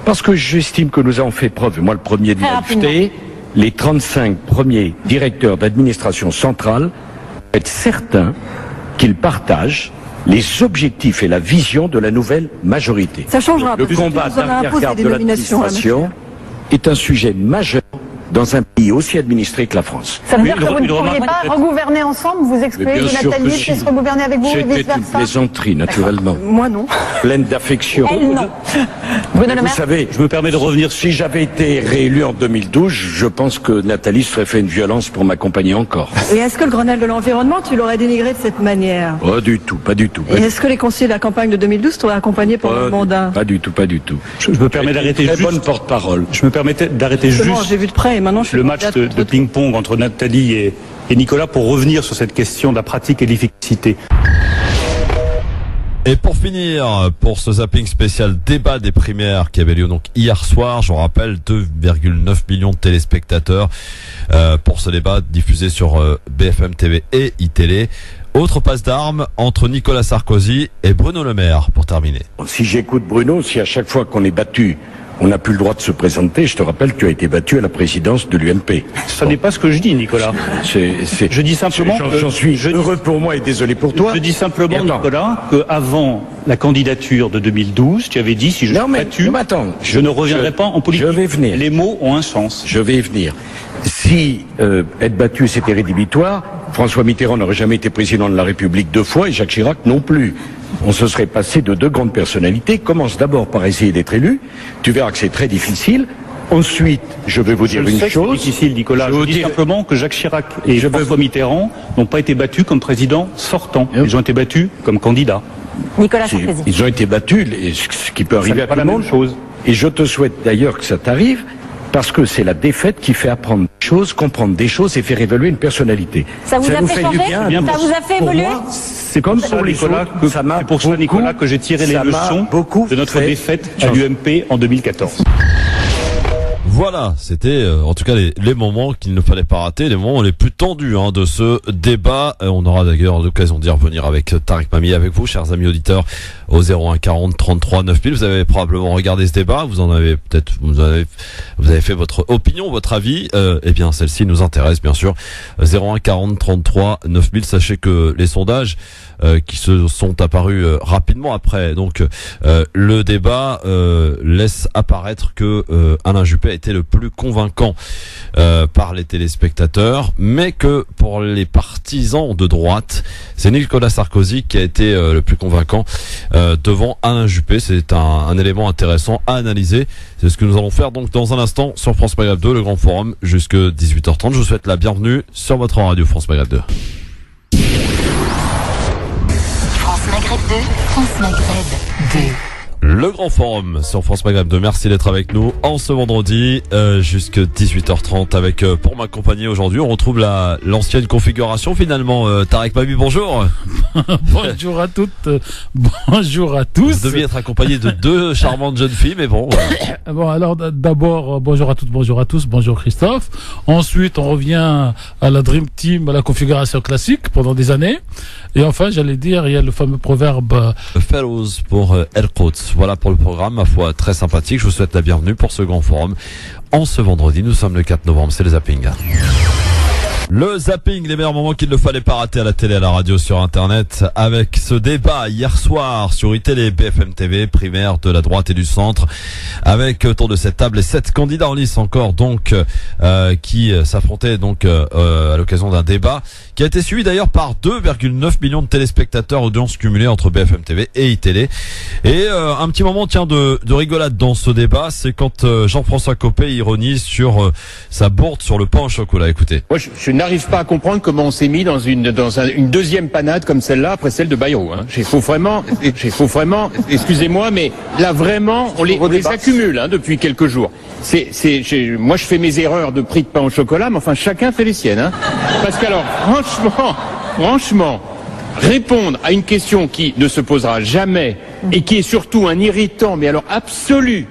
parce que j'estime que nous avons fait preuve, moi le premier de l'UNFT, les 35 premiers directeurs d'administration centrale, être certains qu'ils partagent les objectifs et la vision de la nouvelle majorité. Ça changera. Le combat d'arrière-garde de l'administration est un sujet majeur dans un pays aussi administré que la France. Ça veut dire que vous ne pourriez pas regouverner ensemble, vous exprimez que Nathalie puisse regouverner avec vous et vice-versa. C'était une plaisanterie, naturellement. Moi non. Pleine d'affection. Non. Vous savez, je me permets de revenir. Si j'avais été réélu en 2012, je pense que Nathalie serait fait une violence pour m'accompagner encore. Et est-ce que le Grenelle de l'environnement, tu l'aurais dénigré de cette manière? Pas du tout, pas du tout. Et est-ce que les conseillers de la campagne de 2012 t'auraient accompagné pendant le mandat? Pas du tout, pas du tout. Je me permets d'arrêter juste. Très bonne porte-parole. Je me permettais d'arrêter juste. J'ai vu de près. Le match de ping-pong entre Nathalie et Nicolas pour revenir sur cette question de la pratique et de l'efficacité. Et pour finir, pour ce zapping spécial débat des primaires qui avait lieu donc hier soir, je vous rappelle 2,9 millions de téléspectateurs pour ce débat diffusé sur BFM TV et iTélé. Autre passe d'armes entre Nicolas Sarkozy et Bruno Le Maire pour terminer. Si j'écoute Bruno, si à chaque fois qu'on est battu, on n'a plus le droit de se présenter, je te rappelle que tu as été battu à la présidence de l'UMP. Ça n'est pas ce que je dis, Nicolas. Je dis simplement j'en suis heureux pour moi et désolé pour toi. Je dis simplement, Nicolas, qu'avant la candidature de 2012, tu avais dit, si je suis battu, je ne reviendrai pas en politique. Je vais venir. Les mots ont un sens. Je vais y venir. Si être battu c'était rédhibitoire, François Mitterrand n'aurait jamais été président de la République 2 fois et Jacques Chirac non plus. On se serait passé de 2 grandes personnalités. Commence d'abord par essayer d'être élu. Tu verras que c'est très difficile. Ensuite, je vais vous dire une chose. C'est difficile, Nicolas. Je dis simplement que Jacques Chirac et François Mitterrand n'ont pas été battus comme président sortant. Ils ont été battus comme candidats. Nicolas Sarkozy. Ils ont été battus, ce qui peut arriver à tout le monde. Et je te souhaite d'ailleurs que ça t'arrive, parce que c'est la défaite qui fait apprendre des choses, comprendre des choses et faire évoluer une personnalité. Ça vous a fait changer? Ça vous a fait évoluer? C'est comme pour Nicolas que j'ai tiré les leçons de notre défaite à l'UMP en 2014. Voilà, c'était en tout cas les moments qu'il ne fallait pas rater, les moments les plus tendus de ce débat. On aura d'ailleurs l'occasion d'y revenir avec Tarek Mami, avec vous, chers amis auditeurs, au 01 40 33 9000. Vous avez probablement regardé ce débat, vous avez fait votre opinion, votre avis. Eh bien, celle-ci nous intéresse, bien sûr. 01 40 33 9000. Sachez que les sondages qui se sont apparus rapidement après donc le débat laisse apparaître que Alain Juppé a été le plus convaincant par les téléspectateurs, mais que pour les partisans de droite, c'est Nicolas Sarkozy qui a été le plus convaincant devant Alain Juppé. C'est un élément intéressant à analyser. C'est ce que nous allons faire donc dans un instant sur France Maghreb 2, le grand forum, jusque 18h30. Je vous souhaite la bienvenue sur votre radio France Maghreb 2. Maghreb 2, France Maghreb 2. Le grand forum sur France Maghreb 2. Merci d'être avec nous en ce vendredi jusque 18h30 avec pour m'accompagner aujourd'hui. On retrouve l'ancienne configuration finalement. Tarek Mami, bonjour. Bonjour à toutes, bonjour à tous. Vous deviez être accompagné de 2 charmantes jeunes filles, mais bon. Bon, alors d'abord bonjour à toutes, bonjour à tous, bonjour Christophe. Ensuite, on revient à la Dream Team, à la configuration classique pendant des années. Et enfin, j'allais dire, il y a le fameux proverbe Fellows pour Elkout. Voilà pour le programme, ma foi, très sympathique. Je vous souhaite la bienvenue pour ce grand forum. En ce vendredi, nous sommes le 4 novembre, c'est le zapping. Le zapping, les meilleurs moments qu'il ne fallait pas rater à la télé, à la radio, sur Internet, avec ce débat hier soir sur iTélé, BFM TV, primaire de la droite et du centre, avec autour de cette table les 7 candidats en lice encore, donc qui s'affrontaient donc à l'occasion d'un débat qui a été suivi d'ailleurs par 2,9 millions de téléspectateurs, audience cumulée entre BFM TV et iTélé. Et un petit moment de rigolade dans ce débat, c'est quand Jean-François Copé ironise sur sa bourde sur le pain au chocolat. Écoutez. Moi, je n'arrive pas à comprendre comment on s'est mis dans une deuxième panade comme celle-là après celle de Bayrou. Il faut vraiment, excusez-moi, mais là vraiment, on les accumule depuis quelques jours. Moi, je fais mes erreurs de prix de pain au chocolat, mais enfin, chacun fait les siennes. Parce qu'alors, franchement, répondre à une question qui ne se posera jamais et qui est surtout un irritant, mais alors absolu,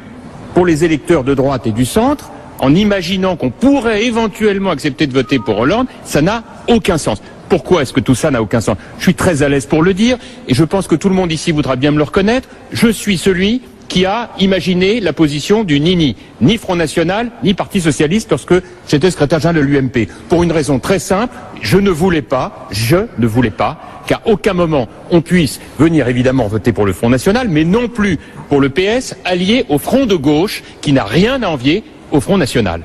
pour les électeurs de droite et du centre, en imaginant qu'on pourrait éventuellement accepter de voter pour Hollande, ça n'a aucun sens. Pourquoi est-ce que tout ça n'a aucun sens? Je suis très à l'aise pour le dire, et je pense que tout le monde ici voudra bien me le reconnaître. Je suis celui qui a imaginé la position du ni Front National, ni Parti Socialiste lorsque j'étais secrétaire général de l'UMP. Pour une raison très simple, je ne voulais pas, qu'à aucun moment on puisse venir évidemment voter pour le Front National, mais non plus pour le PS, allié au Front de gauche, qui n'a rien à envier au Front National.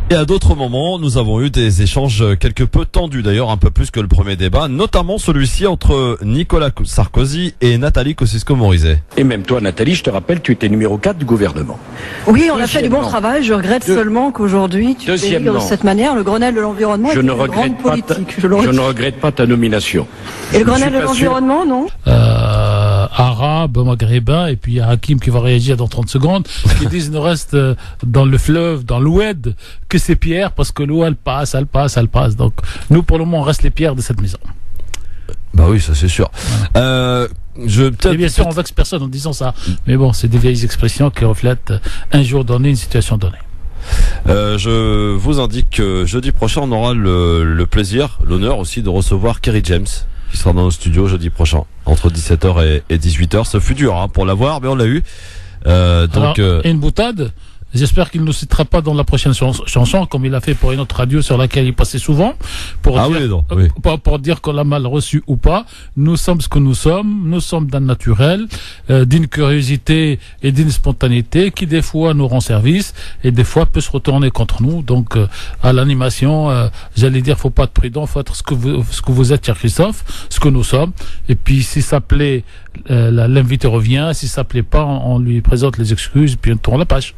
Et à d'autres moments, nous avons eu des échanges quelque peu tendus, d'ailleurs un peu plus que le premier débat, notamment celui-ci entre Nicolas Sarkozy et Nathalie Kosciusko-Morizet. Et même toi, Nathalie, je te rappelle, tu étais numéro 4 du gouvernement. Oui, on a fait du bon travail. Je regrette seulement qu'aujourd'hui, tu fais de cette manière le Grenelle de l'environnement est une grande politique. Je ne regrette pas ta nomination. Et le Grenelle de l'environnement, non Arabes, maghrébins, et puis il y a Hakim qui va réagir dans 30 secondes, qui disent ne reste dans le fleuve, dans l'Oued, que ces pierres, parce que l'eau elle passe. Donc nous pour le moment on reste les pierres de cette maison. Bah oui, ça c'est sûr. Voilà. Et bien sûr on vexe personne en disant ça, mais bon, c'est des vieilles expressions qui reflètent un jour donné, une situation donnée. Je vous indique que jeudi prochain on aura le plaisir, l'honneur aussi de recevoir Kerry James, qui sera dans nos studios jeudi prochain, entre 17h et 18h. Ce fut dur pour l'avoir, mais on l'a eu. Et une boutade, j'espère qu'il ne nous citera pas dans la prochaine chanson, comme il a fait pour une autre radio sur laquelle il passait souvent, pour dire qu'on l'a mal reçu ou pas. Nous sommes ce que nous sommes d'un naturel, d'une curiosité et d'une spontanéité qui des fois nous rend service et des fois peut se retourner contre nous. Donc à l'animation, j'allais dire, faut pas être prudent, faut être ce que vous êtes, cher Christophe, ce que nous sommes. Et puis si ça plaît, l'invité revient. Si ça plaît pas, on lui présente les excuses, puis on tourne la page.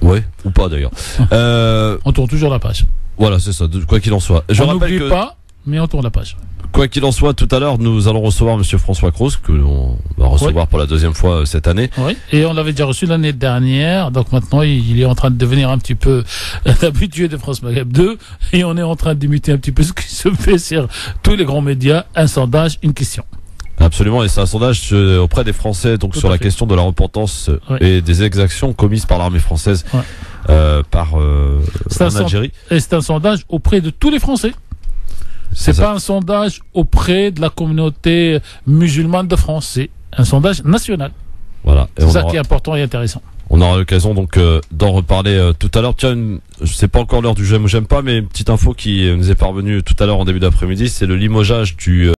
Oui, ou pas d'ailleurs. On tourne toujours la page. Voilà, c'est ça, quoi qu'il en soit. On n'oublie pas, mais on tourne la page. Quoi qu'il en soit, tout à l'heure, nous allons recevoir monsieur François Cros, que l'on va recevoir pour la deuxième fois cette année. Oui, et on l'avait déjà reçu l'année dernière, donc maintenant il est en train de devenir un petit peu habitué de France Maghreb 2, et on est en train d'imiter un petit peu ce qui se fait sur tous les grands médias, un sondage, une question. Absolument, et c'est un sondage auprès des Français, donc sur la question de la repentance et des exactions commises par l'armée française en Algérie. Et c'est un sondage auprès de tous les Français. C'est pas un sondage auprès de la communauté musulmane de France, c'est un sondage national. Voilà. C'est ça qui est important et intéressant. On aura l'occasion donc d'en reparler tout à l'heure. Tiens, c'est pas encore l'heure du j'aime ou j'aime pas, mais une petite info qui nous est parvenue tout à l'heure en début d'après-midi, c'est le limogeage du